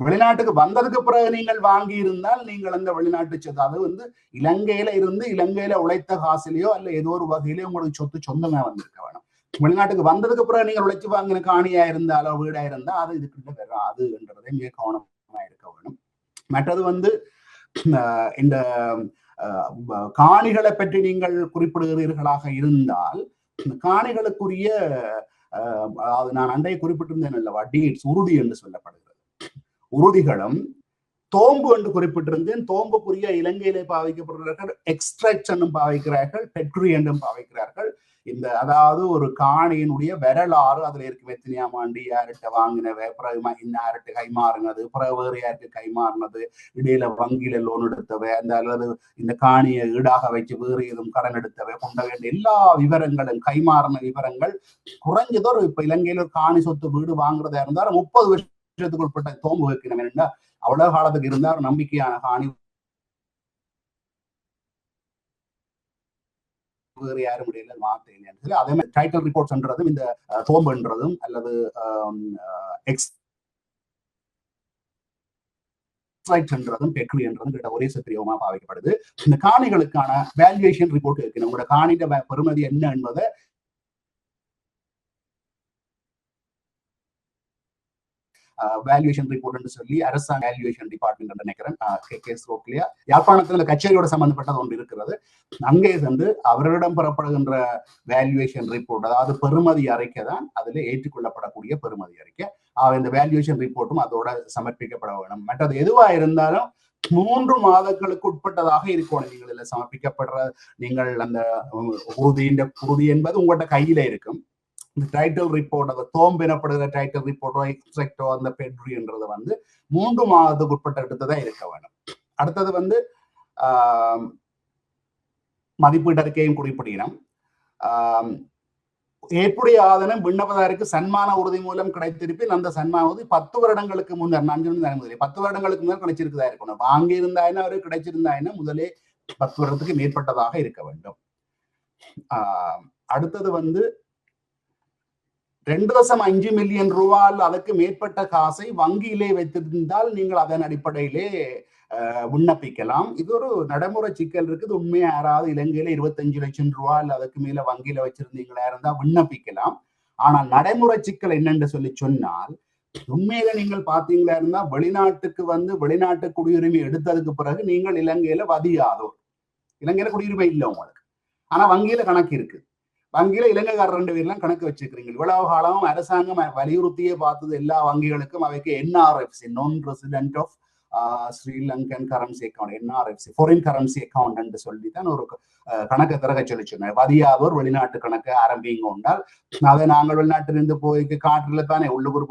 வெளிநாட்டுக்கு வந்ததுக்கு பிறகு நீங்கள் வாங்கி இருந்தால் நீங்கள் அந்த வெளிநாட்டு சொத்து, அது இலங்கையில இருந்து இலங்கையில உழைத்த காசிலேயோ அல்ல ஏதோ ஒரு வகையிலேயோ உங்களுக்கு சொத்து சொந்தமா வந்திருக்க வேணும். வெளிநாட்டுக்கு வந்ததுக்கு பிறகு நீங்கள் உழைச்சு வாங்கின காணியா இருந்தாலோ வீடா இருந்தா அது இதுக்குள்ள வராதுன்றதை மிக கவனமா இருக்க வேணும். மற்றது இந்த காணிகளை பற்றி நீங்கள் குறிப்பிடுகிறீர்களாக இருந்தால் காணிகளுக்குரிய நான் அன்றைய குறிப்பிட்டிருந்தேன் அல்லவா, டீட்ஸ், உறுதி என்று சொல்லப்படுகிறது. உறுதிகளும் தோம்பு என்று குறிப்பிட்டிருந்தேன். தோம்புக்குரிய இலங்கையிலே பாவிக்கப்படுகிறார்கள், எக்ஸ்ட்ராக்ட் என்றும் பாவிக்கிறார்கள், பெட்ரி என்றும் பாவிக்கிறார்கள். அதாவது ஒரு காணியினுடைய வரலாறு அதுல இருக்கு. எத்தனையாம் ஆண்டு யார்கிட்ட வாங்கினவை, பிறகு யார்கிட்ட கைமாறினது, பிறகு வேறு யாருக்கு கைமாறினது, இடையில வங்கியில லோன் எடுத்தவை, அல்லது இந்த காணியை ஈடாக வச்சு வேறு எதுவும் கடன் எடுத்தவை கொண்ட வேண்டிய எல்லா விவரங்களும், கைமாறின விவரங்கள் குறைஞ்சதோ இப்ப இலங்கையில ஒரு காணி சொத்து வீடு வாங்குறதா இருந்தாலும் 30 வருஷத்துக்கு உட்பட்ட தோம்பு வைக்கணும். என்னன்னா அவ்வளவு காலத்துக்கு இருந்தா ஒரு நம்பிக்கையான காணி வேறு யாரும் முடியல மாத்த இல்லைன்னு சொல்லி அதே மாதிரி டைட்டில் ரிப்போர்ட்ஸ்ன்றதும் இந்த தோம்புன்றதும் அல்லது எக்ஸ்ட்ராக்ட்ன்றதும் பெட்ரி என்றதும் ஒரே சத்திரியமா பாவிக்கப்படுது. இந்த காணிகளுக்கான வேல்யூவேஷன் ரிப்போர்ட் இருக்கு. நம்மளோட காணிட பெறுமதி என்ன என்பதை வேல்யூவேஷன் ரிப்போர்ட் சொல்லி அரசாங்க வேல்யூவேஷன் டிபார்ட்மெண்ட் நினைக்கிறேன் யாழ்ப்பாணத்துல கச்சேரியோட சம்பந்தப்பட்டது ஒன்று இருக்கிறது. அங்கே அவர்களிடம் பெறப்படுகின்ற வேல்யூவேஷன் ரிப்போர்ட், அதாவது பெறுமதி அறிக்கை தான் அதுல ஏற்றுக்கொள்ளப்படக்கூடிய பெறுமதி அறிக்கை. இந்த வேல்யூவேஷன் ரிப்போர்ட்டும் அதோட சமர்ப்பிக்கப்பட வேணும். மற்றது எதுவா இருந்தாலும் 3 மாதங்களுக்கு உட்பட்டதாக இருக்கணும். நீங்கள் இதுல சமர்ப்பிக்கப்படுற நீங்கள் அந்த உறுதி என்பது உங்கள்கிட்ட கையில இருக்கும். இந்த டைட்டில் ரிப்போர்ட், அந்த தோம்பு எனப்படுகிற டைட்டில் ரிப்போர்ட்டோ எக்ஸ்ட்ராக்டோ அந்த பெட்ரின்றது 3 மாதத்துக்கு உட்பட்ட எடுத்ததான் இருக்க வேணும். அடுத்தது மதிப்பீட்டு அறிக்கையும் குறிப்பிடணும். ஏற்புடைய ஆதனம் விண்ணப்பதாருக்கு சன்மான உறுதி மூலம் கிடைத்திருப்பின் அந்த சன்மான உறுதி 10 வருடங்களுக்கு முன்னர், 10 வருடங்களுக்கு முன்னர் கிடைச்சிருக்குதா இருக்கணும். வாங்கி இருந்தாயினா அவரு கிடைச்சிருந்தாயினா முதலே 10 வருடத்துக்கு மேற்பட்டதாக இருக்க வேண்டும். அடுத்தது 2.5 மில்லியன் ரூபாய் அதுக்கு மேற்பட்ட காசை வங்கியிலே வைத்திருந்தால் நீங்கள் அதன் அடிப்படையிலே விண்ணப்பிக்கலாம். இது ஒரு நடைமுறை சிக்கல் இருக்குது. உண்மையா யாராவது இலங்கையில 25 லட்சம் ரூபாய் அதுக்கு மேல வங்கியில வச்சிருந்தீங்களா இருந்தா விண்ணப்பிக்கலாம். ஆனால் நடைமுறை சிக்கல் என்னன்னு சொன்னால் உண்மையில நீங்கள் பாத்தீங்களா இருந்தா வெளிநாட்டுக்கு வெளிநாட்டு குடியுரிமை எடுத்ததுக்கு பிறகு நீங்கள் இலங்கையில வதியாதோர், இலங்கையில குடியுரிமை இல்லை உங்களுக்கு, ஆனா வங்கியில கணக்கு இருக்கு. வங்கியில இலங்கைக்காரர் 2 பேர்லாம் கணக்கு வச்சிருக்கிறீங்க. இவ்வளவு காலமும் அரசாங்கம் வலியுறுத்தியே பார்த்தது எல்லா வங்கிகளுக்கும் அவைக்கு NRFC, non resident of Sri Lankan currency account, NRFC, foreign currency account என்று சொல்லித்தான் ஒரு கணக்கை திறக்க சொல்லிச்சுங்க. வதியாதோர் வெளிநாட்டு கணக்கு ஆரம்பிங்க உண்டால் அதை நாங்கள் வெளிநாட்டிலிருந்து போய் காட்டுல தானே உள்ளூர்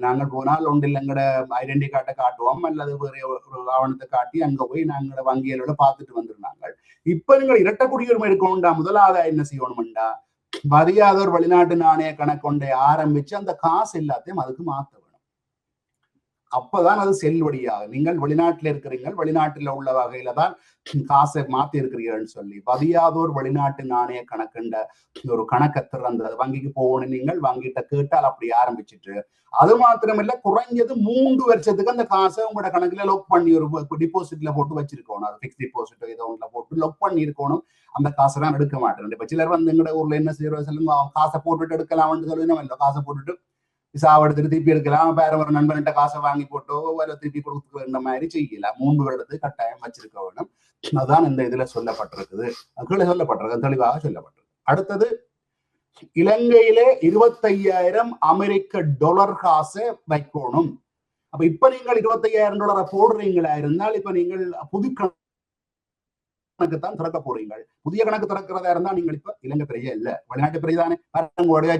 நாங்கள் போனால் ஒன்றில் எங்களோட ஐடென்டி கார்டை காட்டுவோம் அல்லது வேற ஒரு ஆவணத்தை காட்டி அங்க போய் நாங்களோட வங்கிகளோட பார்த்துட்டு வந்துருந்தாங்க. இப்ப நீங்கள் இரட்டை குடியுரிமை எடுக்கணும்டா, முதலாவது என்ன செய்யணும்டா, வதியாதோர் வெளிநாட்டு நாணய கணக்கொண்டை ஆரம்பிச்சு அந்த காசு எல்லாத்தையும் அதுக்கு மாத்த வேணும். அப்பதான் அது செல்வடியாக. நீங்கள் வெளிநாட்டுல இருக்கிறீங்க, வெளிநாட்டுல உள்ள வகையில தான் காசை மாத்தி இருக்கிறீங்கன்னு சொல்லி வதியாதோர் வெளிநாட்டு நாணய கணக்குன்ற ஒரு கணக்கை திறந்து வங்கிக்கு போகணும். நீங்கள் வங்கிட்ட கேட்டால் அப்படி ஆரம்பிச்சுட்டு அது மாத்திரமில்ல குறைஞ்சது 3 வருஷத்துக்கு அந்த காசை உங்களோட கணக்குல லொக் பண்ணி ஒரு டிபாசிட்ல போட்டு வச்சிருக்கணும். அது பிக்ஸ் டிபாசிட் ஏதோ ஒன்றுல போட்டு லொக் பண்ணி இருக்கணும். அந்த காசை தான் எடுக்க மாட்டேன். இப்ப சிலர் எங்கட ஊர்ல என்ன செய்யறோம் சொல்லுங்க, காசை போட்டுட்டு எடுக்கலாம்னு சொல்லுங்க, காசை போட்டுட்டு விசாவை எடுத்துட்டு திருப்பி எடுக்கலாம், வேற ஒரு நண்பன்கிட்ட காசை வாங்கி போட்டோ வேற திருப்பி கொடுக்குற மாதிரி செய்யலாம். 3 வருடத்துக்கு கட்டாயம் வச்சிருக்க வேணும். அதுதான் இந்த இதுல சொல்லப்பட்டிருக்குது, கீழே சொல்லப்பட்டிருக்கு, தெளிவாக சொல்லப்பட்டிருக்கு. அடுத்தது இலங்கையிலே 25,000 அமெரிக்க டாலர் காசை வைக்கணும். அப்ப இப்ப நீங்கள் 25,000 டாலரை போடுறீங்களா இருந்தால் இப்ப நீங்கள் புது கணக்கு தான் திறக்க போறீங்க. புதிய கணக்கு திறக்கிறதா இருந்தா நீங்கள் இப்ப இலங்கை பெரிய இல்ல, வெளிநாட்டு பெரியதானே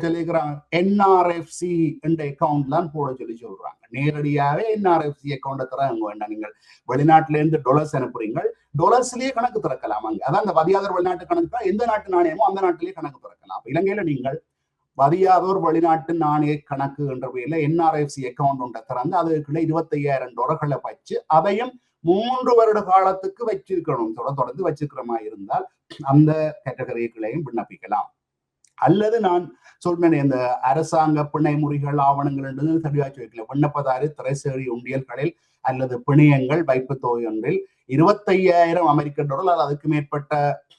சொல்லிக்கிறாங்க. NRFC என்ற அக்கௌண்ட் தான் போட சொல்றாங்க. நேரடியாவே NRFC அக்கௌண்ட திறங்க வேண்டாம். நீங்கள் வெளிநாட்டுல இருந்து டாலர்ஸ் அனுப்புறீங்க, டாலர்ஸ்லயே கணக்கு திறக்கலாம். அங்க அதான் அந்த வதியாதோர் வெளிநாட்டு கணக்கு தான், எந்த நாட்டு நாணயமோ அந்த நாட்டிலேயே கணக்கு திறக்கலாம். அப்ப இலங்கையில நீங்கள் வதியாதோர் வெளிநாட்டு நாணய கணக்கு என்ற பெயர்ல NRFC அக்கௌண்ட் ஒன்றை திறந்து அதுக்குள்ள 25,000 டாலர்களை வச்சு அதையும் 3 வருட காலத்துக்கு வச்சிருக்கணும், தொடர்ந்து வச்சிருக்கிற மாதிரி இருந்தால் அந்த கேட்டகரிகளையும் விண்ணப்பிக்கலாம். அல்லது நான் சொல்றேன், இந்த அரசாங்க பிணை முறிகள் ஆவணங்கள் என்று தெளிவாச்சு வைக்கல. விண்ணப்பதாரி திரைசேரி உண்டியல்களில் அல்லது பிணையங்கள் வைப்பு தொகை ஒன்றில் 25,000 அமெரிக்க டாலர் அல்லது அதுக்கு மேற்பட்ட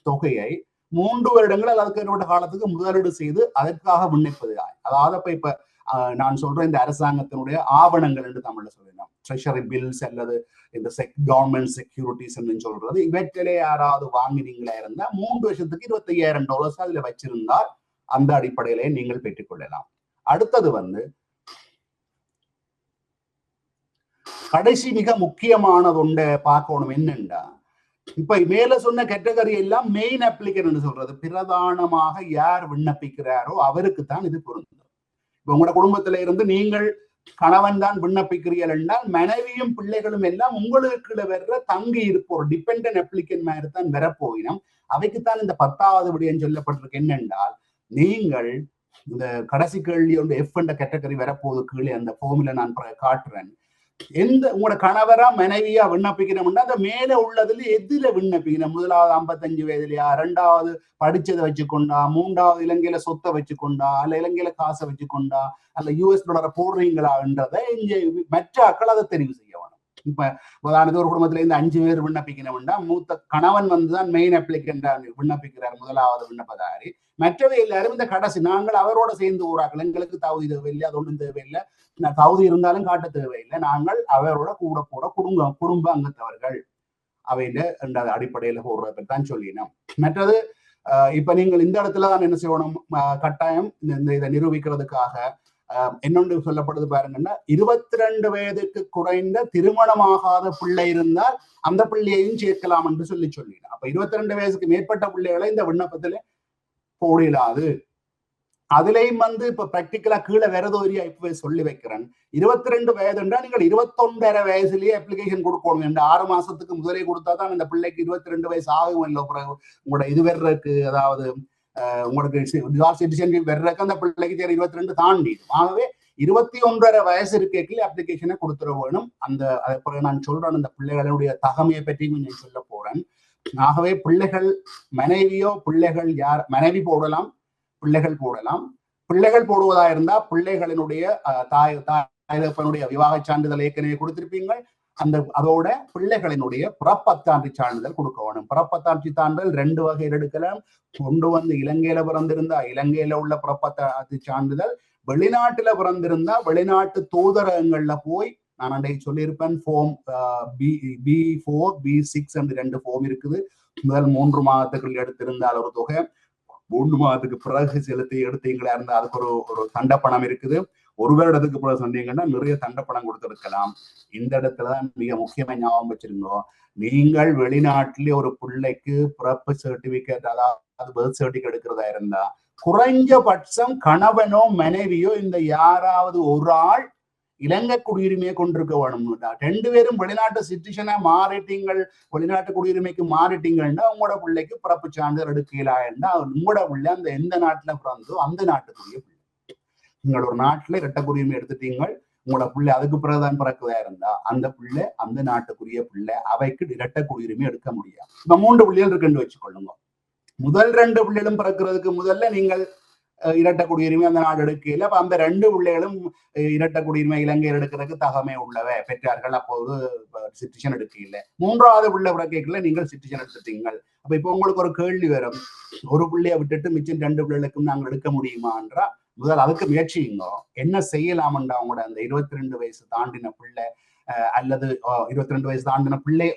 தொகையை 3 வருடங்கள் அல்லது அதுக்கு மேற்பட்ட காலத்துக்கு முதலீடு செய்து அதற்காக விண்ணப்பிப்பது. அதாவது இப்ப நான் சொல்றேன், இந்த அரசாங்கத்தினுடைய ஆவணங்கள் என்று தமிழ்ல சொல்லலாம், ட்ரெஷரி பில்ஸ் அல்லது இந்த கவர்மெண்ட் செக்யூரிட்டிஸ் சொல்றது, இவற்றிலே யாராவது வாங்கினீங்களா இருந்தா 3 வருஷத்துக்கு $25,000 அதுல வச்சிருந்தால் அந்த அடிப்படையிலே நீங்கள் பெற்றுக்கொள்ளலாம். அடுத்தது கடைசி மிக முக்கியமானது ஒன்றை பார்க்கணும். என்னண்டா, இப்ப மேல சொன்ன கேட்டகரி எல்லாம் மெயின் அப்ளிகன்ட் சொல்றது, பிரதானமாக யார் விண்ணப்பிக்கிறாரோ அவருக்கு தான் இது பொருந்தும். இப்ப உங்களோட குடும்பத்தில இருந்து நீங்கள் கணவன் தான் விண்ணப்பிக்கிறீர்கள் என்றால் மனைவியும் பிள்ளைகளும் எல்லாம் உங்களுக்கு வர்ற தங்கி இருப்போர் டிபெண்டன்ட் அப்ளிகன்ட் மாதிரி தான் வரப்போயினும் அவைக்குத்தான் இந்த 10வது விடயம் சொல்லப்பட்டிருக்கு. என்னென்றால், நீங்கள் இந்த கடைசி கேள்வி ஒன்று எஃப் என்ற கேட்டகரி வரப்போகுது கீழே அந்த ஃபார்முல நான் காட்டுறேன். உங்களோட கணவரா மனைவியா விண்ணப்பிக்கணும்னா அந்த மேல உள்ளதுல எதுல விண்ணப்பிக்கணும்? முதலாவது 55 வயதுலயா, 2வது படிச்சதை வச்சுக்கொண்டா, 3வது இலங்கையில சொத்தை வச்சுக்கொண்டா, அல்ல இலங்கையில காசை வச்சுக்கொண்டா, அல்ல US டாலரை போடுறீங்களான்றதை இங்க மற்ற ஆட்கள் அதை தெரிவு செய்ய வேணும். இப்ப உதாரணத்துக்கு ஒரு குடும்பத்துல இருந்து 5 பேர் விண்ணப்பிக்கணும்னா மூத்த கணவன் தான் மெயின் அப்ளிகண்டா விண்ணப்பிக்கிறார், முதலாவது விண்ணப்பதாரி. மற்றவை எல்லாரும் இந்த கடைசி, நாங்கள் அவரோட சேர்ந்து ஊராக்கள், எங்களுக்கு தகுதி தேவையில்லை, அது ஒன்றும் தேவையில்லை, தகுதி இருந்தாலும் காட்ட தேவையில்லை, நாங்கள் அவரோட கூட போற குடும்ப அங்கத்தவர்கள் அவையில என்ற அடிப்படையில போடுறத பற்றி தான் சொல்லினோம். மற்றது இப்ப நீங்கள் இந்த இடத்துலதான் என்ன செய்யணும், கட்டாயம் இதை நிரூபிக்கிறதுக்காக இன்னொன்று சொல்லப்படுது பாருங்கன்னா, 22 வயதுக்கு குறைந்த திருமணமாகாத பிள்ளை இருந்தால் அந்த பிள்ளையையும் சேர்க்கலாம் என்று சொல்லினோம். அப்ப 22 வயசுக்கு மேற்பட்ட பிள்ளைகளை இந்த விண்ணப்பத்துல போடலாது. அதுலயும் இப்ப பிராக்டிக்கலா கீழே வரதோரியா இப்ப சொல்லி வைக்கிறேன். 22 வயது என்றால் நீங்கள் 21.5 வயசுலயே அப்ளிகேஷன் கொடுக்கணும். என்று 6 மாசத்துக்கு முதலே கொடுத்தா தான் இந்த பிள்ளைக்கு 22 வயசு ஆகும். இல்லை உங்களோட இது வர்றதுக்கு, அதாவது உங்களுக்கு சிட்டிசன்ஷிப் வர்றதுக்கு அந்த பிள்ளைக்கு 22 தாண்டி. ஆகவே 21.5 வயசு இருக்கைக்கு அப்ளிகேஷனை கொடுத்துட வேணும். அதை பிறகு நான் சொல்றேன், அந்த பிள்ளைகளுடைய தகமையை பற்றி கொஞ்சம் சொல்ல போறேன். ஆகவே பிள்ளைகள் மனைவியோ பிள்ளைகள் யார், மனைவி போடலாம், பிள்ளைகள் போடலாம். பிள்ளைகள் போடுவதா இருந்தா பிள்ளைகளினுடைய தாய் தகப்பனுடைய விவாக சான்றிதழ் ஏற்கனவே கொடுத்திருப்பீங்க. அதோட பிள்ளைகளினுடைய பிறப்பத்தாட்சி சான்றிதழ் கொடுக்க வேணும். பிறப்பத்தாட்சி சான்றிதழ் 2 வகையில் எடுக்கலாம். ஒன்று இலங்கையில பிறந்திருந்தா இலங்கையில உள்ள பிறப்பத்தாட்சி சான்றிதழ், வெளிநாட்டுல பிறந்திருந்தா வெளிநாட்டு தூதரகங்கள்ல போய், நான் அன்றைக்கு சொல்லியிருப்பேன், ஃபார்ம் B4 B6 என்று 2 ஃபார்ம் இருக்குது. முதல் 3 மாதத்துக்குள் எடுத்திருந்தால் ஒரு தொகை, 3 மாதத்துக்கு பிறகு செலுத்தி எடுத்தீங்களா இருந்தா அதுக்கு ஒரு தண்டப்பணம் இருக்குது. 1 வருடத்துக்கு பிறகு சொன்னீங்கன்னா நிறைய தண்டப்பணம் கொடுத்திருக்கலாம். இந்த இடத்துலதான் மிக முக்கியமா ஞாபகம் வச்சிருந்தோம், நீங்கள் வெளிநாட்டிலே ஒரு பிள்ளைக்கு பிறப்பு சர்டிபிகேட், அதாவது பர்த் சர்டிபிகேட் எடுக்கிறதா இருந்தா குறைஞ்சபட்சம் கணவனோ மனைவியோ இந்த யாராவது ஒரு ஆள் இலங்கை குடியுரிமையை கொண்டிருக்க வேணும். 2 பேரும் வெளிநாட்டு சிட்டிசனா மாறிட்டீங்கள், வெளிநாட்டு குடியுரிமைக்கு மாறிட்டீங்கன்னா உங்களோட பிள்ளைக்கு பிறப்பு சான்றிதழ் எடுக்கலா இருந்தா உங்களோட பிள்ளை அந்த எந்த நாட்டுல பிறந்தோ அந்த நாட்டுக்குரிய பிள்ளை. நீங்கள் ஒரு நாட்டுல இரட்டை குடியுரிமை எடுத்துட்டீங்க, உங்களோட பிள்ளை அதுக்கு பிறகுதான் பிறக்குதா இருந்தா அந்த பிள்ளை அந்த நாட்டுக்குரிய பிள்ளை, அவைக்கு இரட்டை குடியுரிமை எடுக்க முடியாது. இப்ப 3 பிள்ளைகள் இருக்குன்னு வச்சுக்கொள்ளுங்க. முதல் 2 பிள்ளைகளும் பிறக்கிறதுக்கு முதல்ல நீங்கள் இரட்டை குடியுரிமை அந்த நாடு எடுக்கல. அப்ப அந்த 2 பிள்ளைகளும் இரட்டை குடியுரிமை இலங்கையில் எடுக்கிறதுக்கு தகமை உள்ளவ பெற்றார்கள், அப்போது சிட்டிசன் எடுக்க இல்லை. 3வது பிள்ளை பிறக்கல நீங்கள் சிட்டிசன் எடுத்துட்டீங்க. அப்ப இப்ப உங்களுக்கு ஒரு கேள்வி வரும், ஒரு பிள்ளைய விட்டுட்டு மிச்சம் 2 பிள்ளைகளுக்கும் நாங்கள் எடுக்க முடியுமான்றா? முதல் அதுக்கு முயற்சிங்க. என்ன செய்யலாம்டா, உங்களோட அந்த 22 வயசு தாண்டின பிள்ளை அல்லது 22 வயசு தாண்டின பிள்ளை,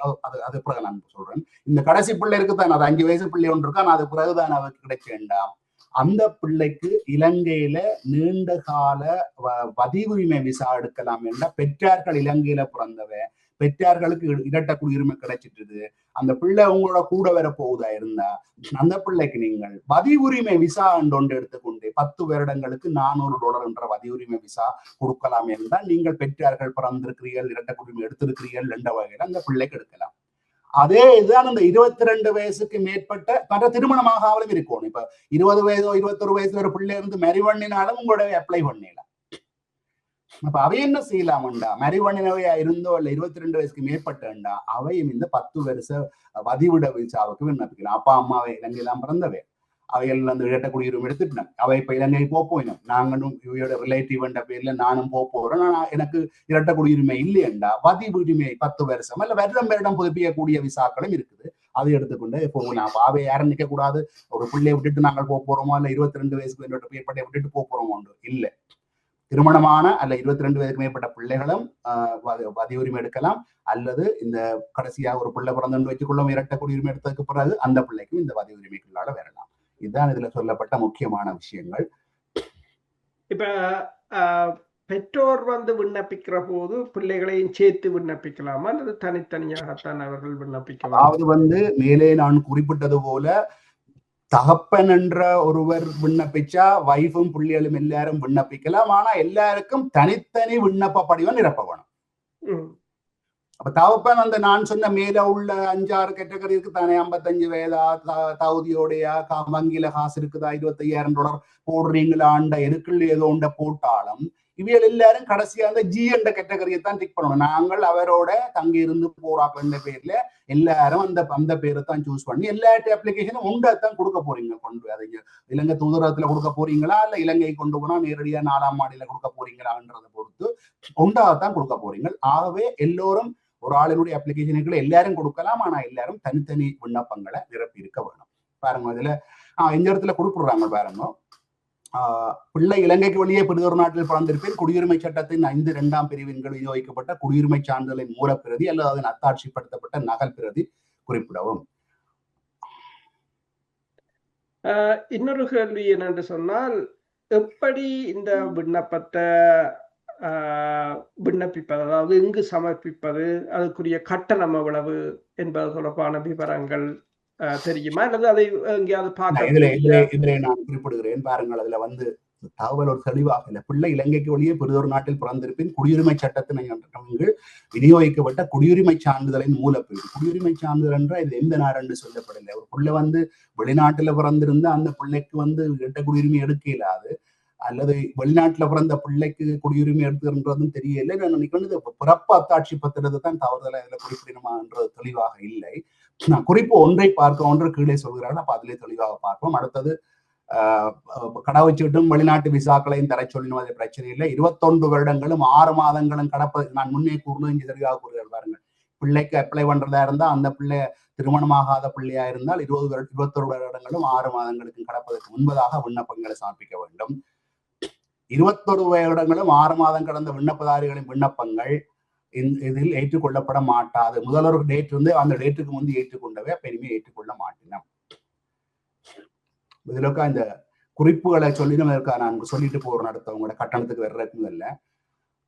அது பிறகு நான் சொல்றேன். இந்த கடைசி பிள்ளை இருக்குதான், அது 5 வயசு பிள்ளை ஒன்று இருக்கா, அது பிறகுதான் அவருக்கு கிடைக்க வேண்டாம். அந்த பிள்ளைக்கு இலங்கையில நீண்ட கால பதிவுரிமை விசா எடுக்கலாம் என்ற பெற்றார்கள் இலங்கையில பிறந்தவ, பெற்றார்களுக்கு இரட்டை குடியுரிமை கிடைச்சிட்டு அந்த பிள்ளை உங்களோட கூட வர போகுதா இருந்தா அந்த பிள்ளைக்கு நீங்கள் பதிவுரிமை விசா ஒன்று எடுத்துக்கொண்டு 10 வருடங்களுக்கு $400 என்ற பதிவுரிமை விசா கொடுக்கலாம் என்றால் நீங்கள் பெற்றார்கள் பிறந்திருக்கிறீர்கள், இரட்டை குடியுரிமை எடுத்திருக்கிறீர்கள் என்ற வகையில் அந்த பிள்ளைக்கு எடுக்கலாம். அதே இதுதான் இந்த 22 வயசுக்கு மேற்பட்ட மற்ற திருமணமாகாமலும் இருக்கணும். இப்ப 20 வயதோ 21 வயசுல ஒரு பிள்ளை இருந்து மேரி பண்ணினாலும் உங்களோட அப்ளை பண்ணலாம். அப்ப அவை என்ன செய்யலாம்டா, மறிவணினவையா இருந்தோ இல்ல 22 வயசுக்கு மேற்பட்டா அவையும் இந்த 10 வருஷ வதிவிட விசாவுக்கு விண்ணப்பிக்கலாம். அப்பா அம்மாவை இலங்கையெல்லாம் பிறந்தவை, அவைகள் அந்த இரட்டை குடியுரிமை எடுத்துட்டேன். அவை இப்ப இலங்கை போயினோம், நாங்களும் இவையோட ரிலேட்டிவ் என்ற பேர்ல நானும் போறேன். எனக்கு இரட்டை குடியுரிமை இல்லையண்டா பதிவு உரிமை 10 வருஷம் இல்ல வருடம் புதுப்பிக்கக்கூடிய விசாக்களும் இருக்குது. அதை எடுத்துக்கொண்டு போகலாம். அவை யாரும் நிக்க கூடாது, ஒரு பிள்ளையை விட்டுட்டு நாங்கள் போறோமோ இல்ல 22 வயசுக்கு மேற்பட்ட விட்டுட்டு போறோமோ இல்ல. திருமணமான அல்ல 22 வயதுக்கு மேற்பட்ட பிள்ளைகளும் பதிவு உரிமை எடுக்கலாம். அல்லது இந்த கடைசியாக ஒரு பிள்ளை பிறந்து வச்சுக்கொள்ளும் இரட்டை குடியுரிமை எடுத்ததுக்கு பிறகு அந்த பிள்ளைக்கும் இந்த பதிவு உரிமைக்குள்ளால வரலாம். இதுதான் இதுல சொல்லப்பட்ட முக்கியமான விஷயங்கள். இப்ப பெற்றோர் விண்ணப்பிக்கிற போது பிள்ளைகளையும் சேர்த்து விண்ணப்பிக்கலாமா அல்லது தனித்தனியாகத்தான் அவர்கள் விண்ணப்பிக்கலாம்? அதாவது மேலே நான் குறிப்பிட்டது போல தகப்பன் என்ற ஒருவர் விண்ணப்பிச்சா வைஃபும் பிள்ளைகளும் எல்லாரும் விண்ணப்பிக்கலாம். ஆனா எல்லாருக்கும் தனித்தனி விண்ணப்ப படிவம் நிரப்ப வேணும். அப்ப தகப்பன் நான் சொன்ன மேல உள்ள 5-6 கேட்டகரி இருக்கு தானே, 55 வயதா, தகுதியோடையா, வங்கியில காசு இருக்குதா, $25,000 போடுறீங்களாண்ட இருக்குள்ள ஏதோ ஒண்ட போட்டாலும் இவைகள் எல்லாரும் கடைசியா அந்த ஜி என்ற கேட்டகரியை தான் டிக் பண்ணணும். நாங்கள் அவரோட தங்கி இருந்து போறாங்க பேர்ல எல்லாரும் அந்த பேரை தான் சூஸ் பண்ணி எல்லா அப்ளிகேஷனும் உண்டாத்தான் கொடுக்க போறீங்க. கொண்டு அதை இலங்கை தூதரகத்துல கொடுக்க போறீங்களா இல்ல இலங்கை கொண்டு போனா நேரடியா 4ஆம் மாடியில கொடுக்க போறீங்களான்றதை பொறுத்து உண்டாகத்தான் கொடுக்க போறீங்க. ஆகவே எல்லோரும் ஒரு ஆளினுடைய அப்ளிகேஷனுக்குள்ள எல்லாரும் கொடுக்கலாம். ஆனா எல்லாரும் தனித்தனி விண்ணப்பங்களை நிரப்பி இருக்க வேணும். பாருங்க, இதுல இந்த இடத்துல குறிப்பிடுறாங்க பாருங்க, பிள்ளை இலங்கைக்கு வெளியே பிறந்தொரு நாட்டில் பிறந்திருப்பேன், குடியுரிமை சட்டத்தின் 5(2) பிரிவின் கீழ் விநியோகிக்கப்பட்ட குடியுரிமை சான்றிதழின் மூலப்பிரதி அல்லது அதன் அத்தாட்சிப்படுத்தப்பட்ட நகல் பிரதி குறிப்பிடவும். இன்னொரு கேள்வி என்னென்று சொன்னால், எப்படி இந்த விண்ணப்பத்தை விண்ணப்பிப்பது, அதாவது எங்கு சமர்ப்பிப்பது, அதுக்குரிய கட்டணம் எவ்வளவு என்பது தொடர்பான விவரங்கள் தெரியுமா அல்லது அதை எங்கேயாவது பார்க்க? இதுல நான் குறிப்பிடுகிறேன் பாருங்கள். அதுல தகவல் ஒரு தெளிவாக இல்லை. பிள்ளை இலங்கைக்கு வெளியே பிறந்தொரு நாட்டில் பிறந்திருப்பின் குடியுரிமை சட்டத்தின் கீழ் விநியோகிக்கப்பட்ட குடியுரிமை சான்றிதழின் மூலப்பிரதி. குடியுரிமை சான்றிதழ் என்ற இது எந்த நாடு என்று சொல்லப்படலை. ஒரு பிள்ளை வெளிநாட்டுல பிறந்திருந்தா அந்த பிள்ளைக்கு இரட்டை குடியுரிமை எடுக்க இயலாது, அல்லது வெளிநாட்டுல பிறந்த பிள்ளைக்கு குடியுரிமை எடுத்துன்றதும் தெரியல. நான் நினைக்கிறது பிறப்பு அத்தாட்சி பத்திரத்தை தான் தவறுதலா இதுல குறிப்பிடணுமான்றது தெளிவாக இல்லை. நான் குறிப்பு ஒன்றை பார்க்க ஒன்று கீழே சொல்கிறார்கள், அப்ப அதிலே தெளிவாக பார்ப்போம். அடுத்தது கடவுச்சீட்டும் வெளிநாட்டு விசாக்களையும் தர சொல்லினோம், அது பிரச்சனை இல்லை. 21 வருடங்களும் 6 மாதங்களும் கடப்பது நான் முன்னே கூர்ந்து இங்கே தெளிவாக கூறுகிறார் பாருங்க. பிள்ளைக்கு அப்ளை பண்றதா இருந்தா அந்த பிள்ளை திருமணமாகாத பிள்ளையா இருந்தால் 21 வருடங்களும் 6 மாதங்களுக்கும் கடப்பதற்கு முன்பதாக விண்ணப்பங்களை சமர்ப்பிக்க வேண்டும். 21 வருடங்களும் 6 மாதம் கடந்த விண்ணப்பதாரிகளின் விண்ணப்பங்கள் இதில் ஏற்றுக்கொள்ளப்பட மாட்டாது. முதல்வர் டேட் அந்த டேட்டுக்கு முந்தி ஏற்றுக்கொண்டவை அப்ப இனிமே ஏற்றுக்கொள்ள மாட்டேன். இதுலக்கா இந்த குறிப்புகளை சொல்லி நான் சொல்லிட்டு போறேன். அடுத்தவங்களோட கட்டணத்துக்கு வர்றதுக்கும் இல்லை.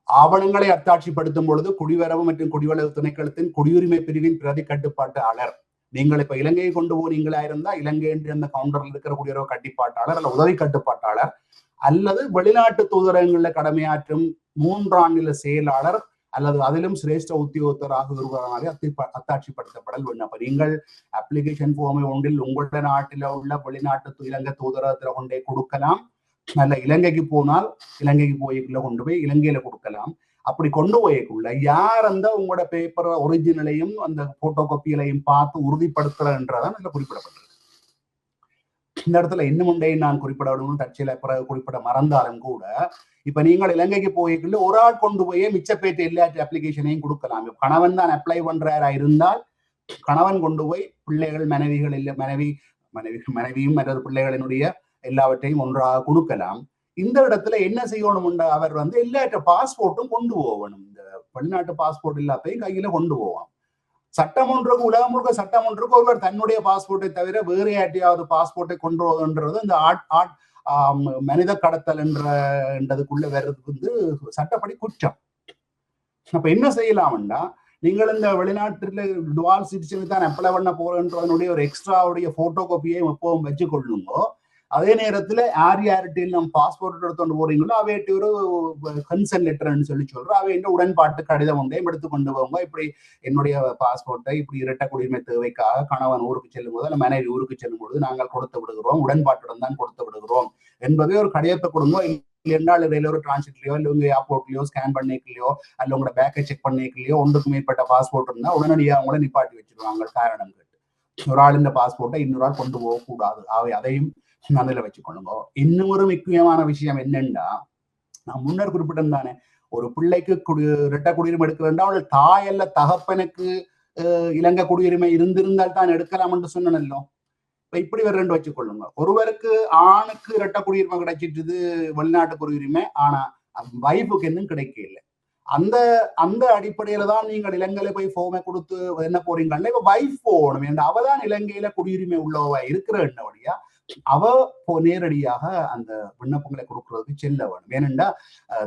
ஆவணங்களை அத்தாட்சிப்படுத்தும் பொழுது குடிவரவு மற்றும் குடிவரவு திணைக்களத்தின் குடியுரிமை பிரிவின் பிரதி கட்டுப்பாட்டாளர், நீங்கள் இப்ப இலங்கையை கொண்டு போனீங்களா இருந்தா இலங்கை என்று அந்த கவுண்டர்ல இருக்கிற குடியுறவு கட்டுப்பாட்டாளர் அல்ல உதவி கட்டுப்பாட்டாளர் அல்லது வெளிநாட்டு தூதரகங்களில் கடமையாற்றும் 3 ஆண்டு செயலாளர் அல்லது அதிலும் சிரேஷ்ட உத்தியோகத்தராக ஒருவராக அத்தாட்சிப்படுத்தப்படல் விண்ணப்ப. நீங்கள் அப்ளிகேஷன் ஃபார்மை ஒன்றில் உங்களோட நாட்டில உள்ள வெளிநாட்டு இலங்கை தூதரகத்துல கொண்டே கொடுக்கலாம். அல்ல இலங்கைக்கு போனால் இலங்கைக்கு கொண்டு போய் இலங்கையில கொடுக்கலாம். அப்படி கொண்டு போய்க்குள்ள யார் அந்த உங்களோட பேப்பர் ஒரிஜினலையும் அந்த போட்டோ காப்பிகளையும் பார்த்து உறுதிப்படுத்துறன்றதான் இதுல குறிப்பிடப்பட்டிருக்கு. இந்த இடத்துல இன்னும் ஒன்றை நான் குறிப்பிடணும், தற்செயல பிறகு குறிப்பிட மறந்தாலும் கூட, இப்ப நீங்கள் இலங்கைக்கு போய்க்குள்ள ஒரு ஆள் கொண்டு போய் மிச்சப்பேட்டு எல்லா அப்ளிகேஷனையும் கொடுக்கலாம். கணவன் தான் அப்ளை பண்றாரா இருந்தால் கணவன் கொண்டு போய் பிள்ளைகள் மனைவிகள் இல்லை மனைவியும் மற்ற பிள்ளைகளினுடைய எல்லாவற்றையும் ஒன்றாக கொடுக்கலாம். இந்த இடத்துல என்ன செய்யணும், அவர் எல்லாற்ற பாஸ்போர்ட்டும் கொண்டு போகணும். இந்த வெளிநாட்டு பாஸ்போர்ட் எல்லாத்தையும் கையில கொண்டு போவான். சட்டம் ஒன்றுக்கு உலகம் முழுக்க சட்டம் ஒன்றுக்கு ஒருவர் தன்னுடைய பாஸ்போர்ட்டை தவிர வேறு யார்ட்டையாவது பாஸ்போர்ட்டை கொண்டு போகுதுன்றது இந்த மனித கடத்தல் என்றதுக்குள்ள வர்றது சட்டப்படி குற்றம். அப்ப என்ன செய்யலாம்னா, நீங்கள் இந்த வெளிநாட்டுல டுவால் சிட்டிசன் தான் அப்ளை பண்ண போறன்றதனுடைய ஒரு எக்ஸ்ட்ராவுடைய போட்டோ காப்பியை எப்பவும் வச்சு கொள்ளுங்க. அதே நேரத்துல யார்கிட்டையும் நம்ம பாஸ்போர்ட் எடுத்துட்டு போறீங்களோ அவையிட்ட ஒரு கன்சென்ட் லெட்டர்ன்னு சொல்றோம். அவையிட்ட உடன்பாட்டு கடிதம் ஒன்றையும் எடுத்து கொண்டு போங்க. இப்படி என்னுடைய பாஸ்போர்ட்டை இப்படி இரட்டை குடியுரிமை தேவைக்காக கணவன் ஊருக்கு செல்லும் போது அல்ல மனைவி ஊருக்கு செல்லும் பொழுது நாங்கள் கொடுத்து விடுகிறோம், உடன்பாட்டுடன் தான் கொடுத்து விடுகிறோம் என்பதை ஒரு கடிதத்தை கொடுங்க. என்றால் ரயிலோட டிரான்சிட்லயோ இல்ல உங்க ஏர்போர்ட்லயோ ஸ்கேன் பண்ணிக்கலையோ அல்ல உங்களோட பேக்கை செக் பண்ணிக்கலையோ ஒன்றுக்கு மேற்பட்ட பாஸ்போர்ட் இருந்தா உடனடியாக அவங்கள நிப்பாட்டி வச்சிருவாங்க காரணம் கேட்டு. ஒரு ஆள் இந்த பாஸ்போர்ட்டை இன்னொரு ஆள் கொண்டு போகக்கூடாது. அதையும் அதில் வச்சுக்கொள்ளுங்க. இன்னும் ஒரு முக்கியமான விஷயம் என்னன்னா, நான் முன்னர் குறிப்பிட்டேன் தானே, ஒரு பிள்ளைக்கு இரட்டை குடியுரிமை எடுக்கிறேன்னா அவள் தாயல்ல தகப்பனுக்கு இலங்கை குடியுரிமை இருந்திருந்தால் தான் எடுக்கலாம் என்று சொன்னனோ. இப்ப இப்படி ஒரு ரெண்டு வச்சுக்கொள்ளுங்க. ஒருவருக்கு ஆணுக்கு இரட்டை குடியுரிமை கிடைச்சிட்டு வெளிநாட்டு குடியுரிமை, ஆனா வைஃபுக்கு இன்னும் கிடைக்கல. அந்த அந்த அடிப்படையில தான் நீங்கள் இலங்கையில போய் ஃபோமை கொடுத்து என்ன போறீங்கன்னா இப்ப வைஃப் போகணும் என்று அவதான் இலங்கையில குடியுரிமை உள்ளவா இருக்கிற என்னவடியா அவ நேரடியாக அந்த விண்ணப்பங்களை கொடுக்கறதுக்கு செல்ல வேணும். ஏனென்றா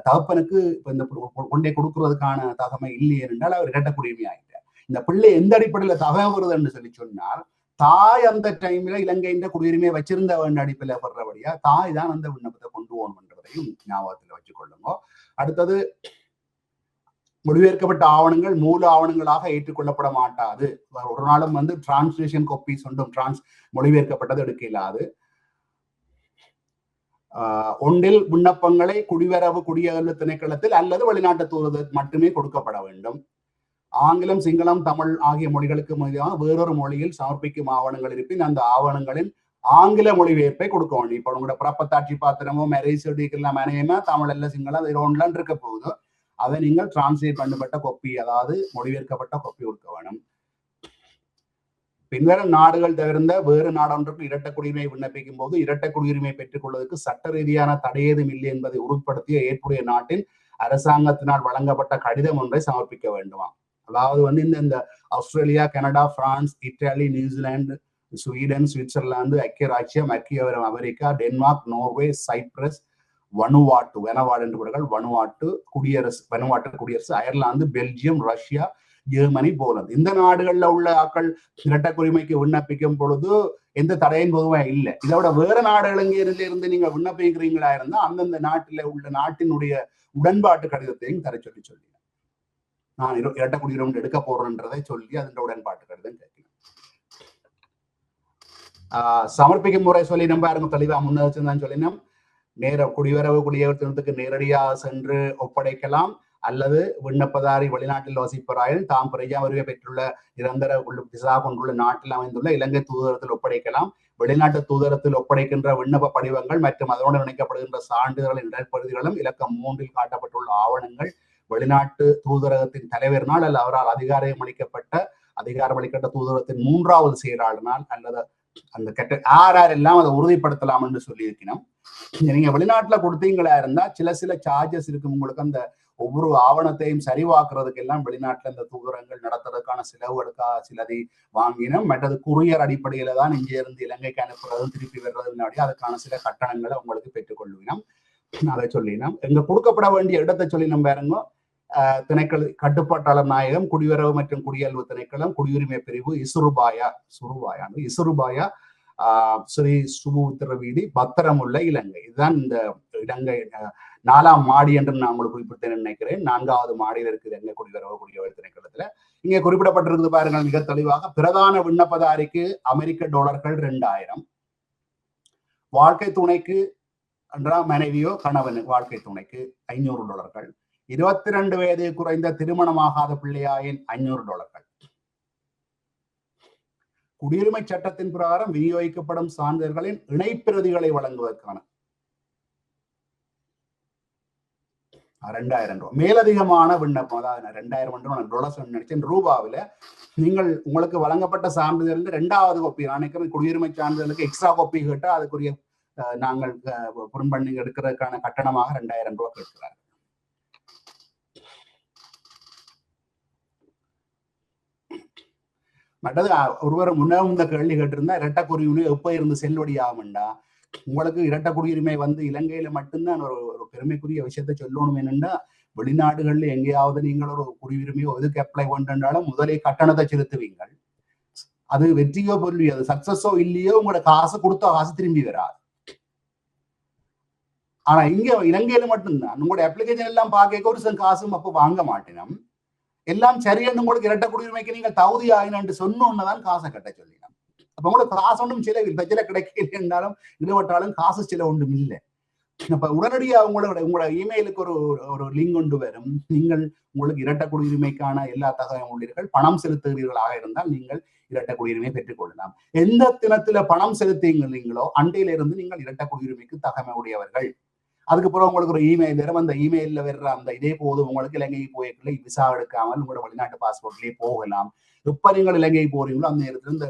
தகப்பனுக்கு இப்ப இந்த கொண்டே கொடுக்கறதுக்கான தகமை இல்லை என்றால் அவர் இரட்டை குடியுரிமை ஆகிட்டார். இந்த பிள்ளை எந்த அடிப்படையில தகவல் வருதுன்னு சொல்லி சொன்னால் தாய் அந்த டைம்ல இலங்கையின் குடியுரிமையை வச்சிருந்த வேண்டிய அடிப்படையில வர்றபடியா தாய் தான் அந்த விண்ணப்பத்தை கொண்டு போகணும்ன்றதையும் ஞாபகத்துல வச்சுக்கொள்ளுங்க. அடுத்தது, மொழிபெயர்க்கப்பட்ட ஆவணங்கள் மூல ஆவணங்களாக ஏற்றுக்கொள்ளப்பட மாட்டாது. ஒரு நாளும் டிரான்ஸ்லேஷன் காப்பீஸ் ஒன்றும் மொழிபெயர்க்கப்பட்டது எடுக்க இயலாது. ஒன்றில் விண்ணப்பங்களை குடிவரவு குடியகல்வு திணைக்களத்தில் அல்லது வெளிநாட்டு தூதர் மட்டுமே கொடுக்கப்பட வேண்டும். ஆங்கிலம், சிங்களம், தமிழ் ஆகிய மொழிகளுக்கு மீதான வேறொரு மொழியில் சமர்ப்பிக்கும் ஆவணங்கள் இருப்பின் அந்த ஆவணங்களின் ஆங்கில மொழிபெயர்ப்பை கொடுக்க வேண்டும். இப்ப உங்களோட பிறப்பத்தாட்சி பாத்திரமோ மேரேஜ் சர்டிஃபிகேட்லாம் அனையமா தமிழ் இல்ல சிங்களம் இது ஒன்றுலாம் இருக்க போகுது. அதை நீங்கள் டிரான்ஸ்லேட் பண்ணப்பட்ட கொப்பி, அதாவது மொழிபெயர்க்கப்பட்ட கொப்பி கொடுக்க வேணும். பின்வரும் நாடுகள் தவிர்ந்த வேறு நாடொன்றுக்கு இரட்டை குடியுரிமை விண்ணப்பிக்கும் போது இரட்டை குடியுரிமை பெற்றுக் கொள்வதற்கு சட்ட ரீதியான தடையேதும் இல்லை என்பதை உறுதிப்படுத்திய ஏற்புடைய நாட்டின் அரசாங்கத்தினால் வழங்கப்பட்ட கடிதம் ஒன்றை சமர்ப்பிக்க வேண்டுமா. அதாவது இந்த Australia, Canada, France, Italy, New Zealand, Sweden, Switzerland, ஐக்கிய ராஜ்யம், ஐக்கிய அமெரிக்கா, டென்மார்க், நோர்வே, சைப்ரஸ், வெனவாடு என்று கூறுகள், வனுவாட்டு குடியரசு, Ireland, Belgium, Russia, Germany, Poland இந்த நாடுகள்ல உள்ள ஆக்கள் இரட்டை குடிமைக்கு விண்ணப்பிக்கும் பொழுது எந்த தடையும் பொதுவா இல்லை. இதோட வேற நாடுகள் இருந்து நீங்க விண்ணப்பிக்கிறீங்களா இருந்தா அந்தந்த நாட்டில உள்ள நாட்டினுடைய உடன்பாட்டு கடிதத்தையும் தர சொல்லி நான் இரட்டை குடியுரிமை எடுக்க போறேன்றதை சொல்லி அதன் உடன்பாட்டு கடிதம் கேட்கிறேன். சமர்ப்பிக்கும் முறை சொல்லி நம்ம யாருங்க தெளிவா முன்னதான் சொல்லினோம். குடிவரவு குடியேற்றத்துக்கு நேரடியாக சென்று ஒப்படைக்கலாம் அல்லது விண்ணப்பதாரி வெளிநாட்டில் வசிப்பவராயில் தாம் பிரஜாவரியை பெற்றுள்ள நிரந்தர விசா கொண்டுள்ள நாட்டில் அமைந்துள்ள இலங்கை தூதரத்தில் ஒப்படைக்கலாம். வெளிநாட்டு தூதரத்தில் ஒப்படைக்கின்ற விண்ணப்ப படிவங்கள் மற்றும் அதனோடு இணைக்கப்படுகின்ற சான்றிதழ்களின் இடர்பகுதிகளும் இலக்கம் 3 காட்டப்பட்டுள்ள ஆவணங்கள் வெளிநாட்டு தூதரகத்தின் தலைவரினால் அல்ல அவரால் அதிகாரமளிக்கப்பட்ட தூதரகத்தின் 3வது செயலாளரினால் அல்லது அந்த யாரெல்லாம் அதை உறுதிப்படுத்தலாம் என்று சொல்லியிருக்கணும். நீங்க வெளிநாட்டுல கொடுத்தீங்களா இருந்தா சில சார்ஜஸ் இருக்கு உங்களுக்கு. அந்த ஒவ்வொரு ஆவணத்தையும் சரிவாக்குறதுக்கு எல்லாம் வெளிநாட்டுல இந்த தூதரங்கள் நடத்துறதுக்கான செலவுகளுக்காக சிலதை வாங்கினோம். மற்றது குரியர் அடிப்படையில தான் இங்கே இருந்து இலங்கைக்கு அனுப்புறதும் திருப்பி வர்றது முன்னாடி அதுக்கான சில கட்டணங்களை உங்களுக்கு பெற்றுக்கொள்வினோம். அதை சொல்லினோம். எங்க கொடுக்கப்பட வேண்டிய இடத்தை சொல்லி நம்ம பாருங்க. திணைக்கள கட்டுப்பாட்டாளர் நாயகம், குடிவரவு மற்றும் குடியல்வு திணைக்களம், குடியுரிமை பிரிவு, இசுருபாயா ஸ்ரீ சுபுத்திர வீதி, பத்திரமுள்ள இலங்கை. இதுதான் இந்த இலங்கை 4ஆம் மாடி என்று நான் உங்களுக்கு குறிப்பிட்டேன் நினைக்கிறேன். 4வது மாடியில் இருக்குது இலங்கை குடிவரவு குடியல்வு திணைக்களத்துல. இங்கே குறிப்பிடப்பட்டிருக்குது பாருங்கள் மிக தெளிவாக. பிரதான விண்ணப்பதாரிக்கு $20 2000, வாழ்க்கை துணைக்கு மனைவியோ கணவன் வாழ்க்கை துணைக்கு $500, 22 வயது குறைந்த திருமணமாகாத பிள்ளையாயின் $500. குடியுரிமை சட்டத்தின் பிரகாரம் விநியோகிக்கப்படும் சான்றிதழ்களின் இணைப்பிரதிகளை வழங்குவதற்கான $2000. மேலதிகமான விண்ணப்பம், அதாவது $2000 நினைச்சேன் ரூபாவில நீங்கள் உங்களுக்கு வழங்கப்பட்ட சான்றிதழ் 2வது காப்பி, நினைக்கிறேன் குடியுரிமை சான்றிதழுக்கு எக்ஸ்ட்ரா காப்பி கேட்டால் அதுக்குரிய நாங்கள் புறம்பண்ணி எடுக்கிறதுக்கான கட்டணமாக $2000 கேட்கிறார்கள். மற்றது ஒருவர் முன்னவும் இந்த கேள்வி கேட்டிருந்தா இரட்டை குடியுரிமை எப்ப இருந்து செல்லுபடி ஆகும்டா. உங்களுக்கு இரட்டை குடியுரிமை இலங்கையில மட்டும்தான் ஒரு பெருமைக்குரிய விஷயத்த சொல்லணும். என்னன்னா வெளிநாடுகள்ல எங்கேயாவது நீங்கள் ஒரு குடியுரிமையோ எதுக்கு அப்ளை பண்ணாலும் முதலே கட்டணத்தை செலுத்துவீங்கள். அது வெற்றியோ பொருளியோ அது சக்சஸோ இல்லையோ உங்களோட காசு கொடுத்த காசு திரும்பி வராது. ஆனா இங்க இலங்கையில மட்டும்தான் உங்களோட அப்ளிகேஷன் எல்லாம் பார்க்க ஒரு காசும் அப்ப வாங்க மாட்டேனும். எல்லாம் சரியன்னு உங்களுக்கு இரட்டை குடியுரிமைக்கு நீங்கள் தகுதி ஆயினு சொன்னோன்னுதான் காசை கட்ட சொல்லினோம். அப்ப உங்களுக்கு காசு ஒன்றும் சில கிடைக்கல என்றாலும் ஈடுபட்டாலும் காசு சில ஒன்றும் இல்லை. அப்ப உடனடியாக உங்களோட இமெயிலுக்கு ஒரு லிங்க் கொண்டு வரும். நீங்கள் உங்களுக்கு இரட்டை குடியுரிமைக்கான எல்லா தகவலும் உள்ளீர்கள். பணம் செலுத்துகிறீர்களாக இருந்தால் நீங்கள் இரட்டை குடியுரிமை பெற்றுக் கொள்ளலாம். எந்த தினத்துல பணம் செலுத்தீங்களோ அண்டையில இருந்து நீங்கள் இரட்டை குடியுரிமைக்கு தகமை உடையவர்கள். அதுக்கப்புறம் உங்களுக்கு ஒரு இமெயில் வரும். அந்த இமெயில்ல வர்ற அந்த இதே போதும் உங்களுக்கு இலங்கைக்கு போயிருக்கல விசா எடுக்காமல் உங்களோட வெளிநாட்டு பாஸ்போர்ட்லயே போகலாம். எப்ப நீங்கள் இலங்கை போறீங்களோ அந்த நேரத்துல இந்த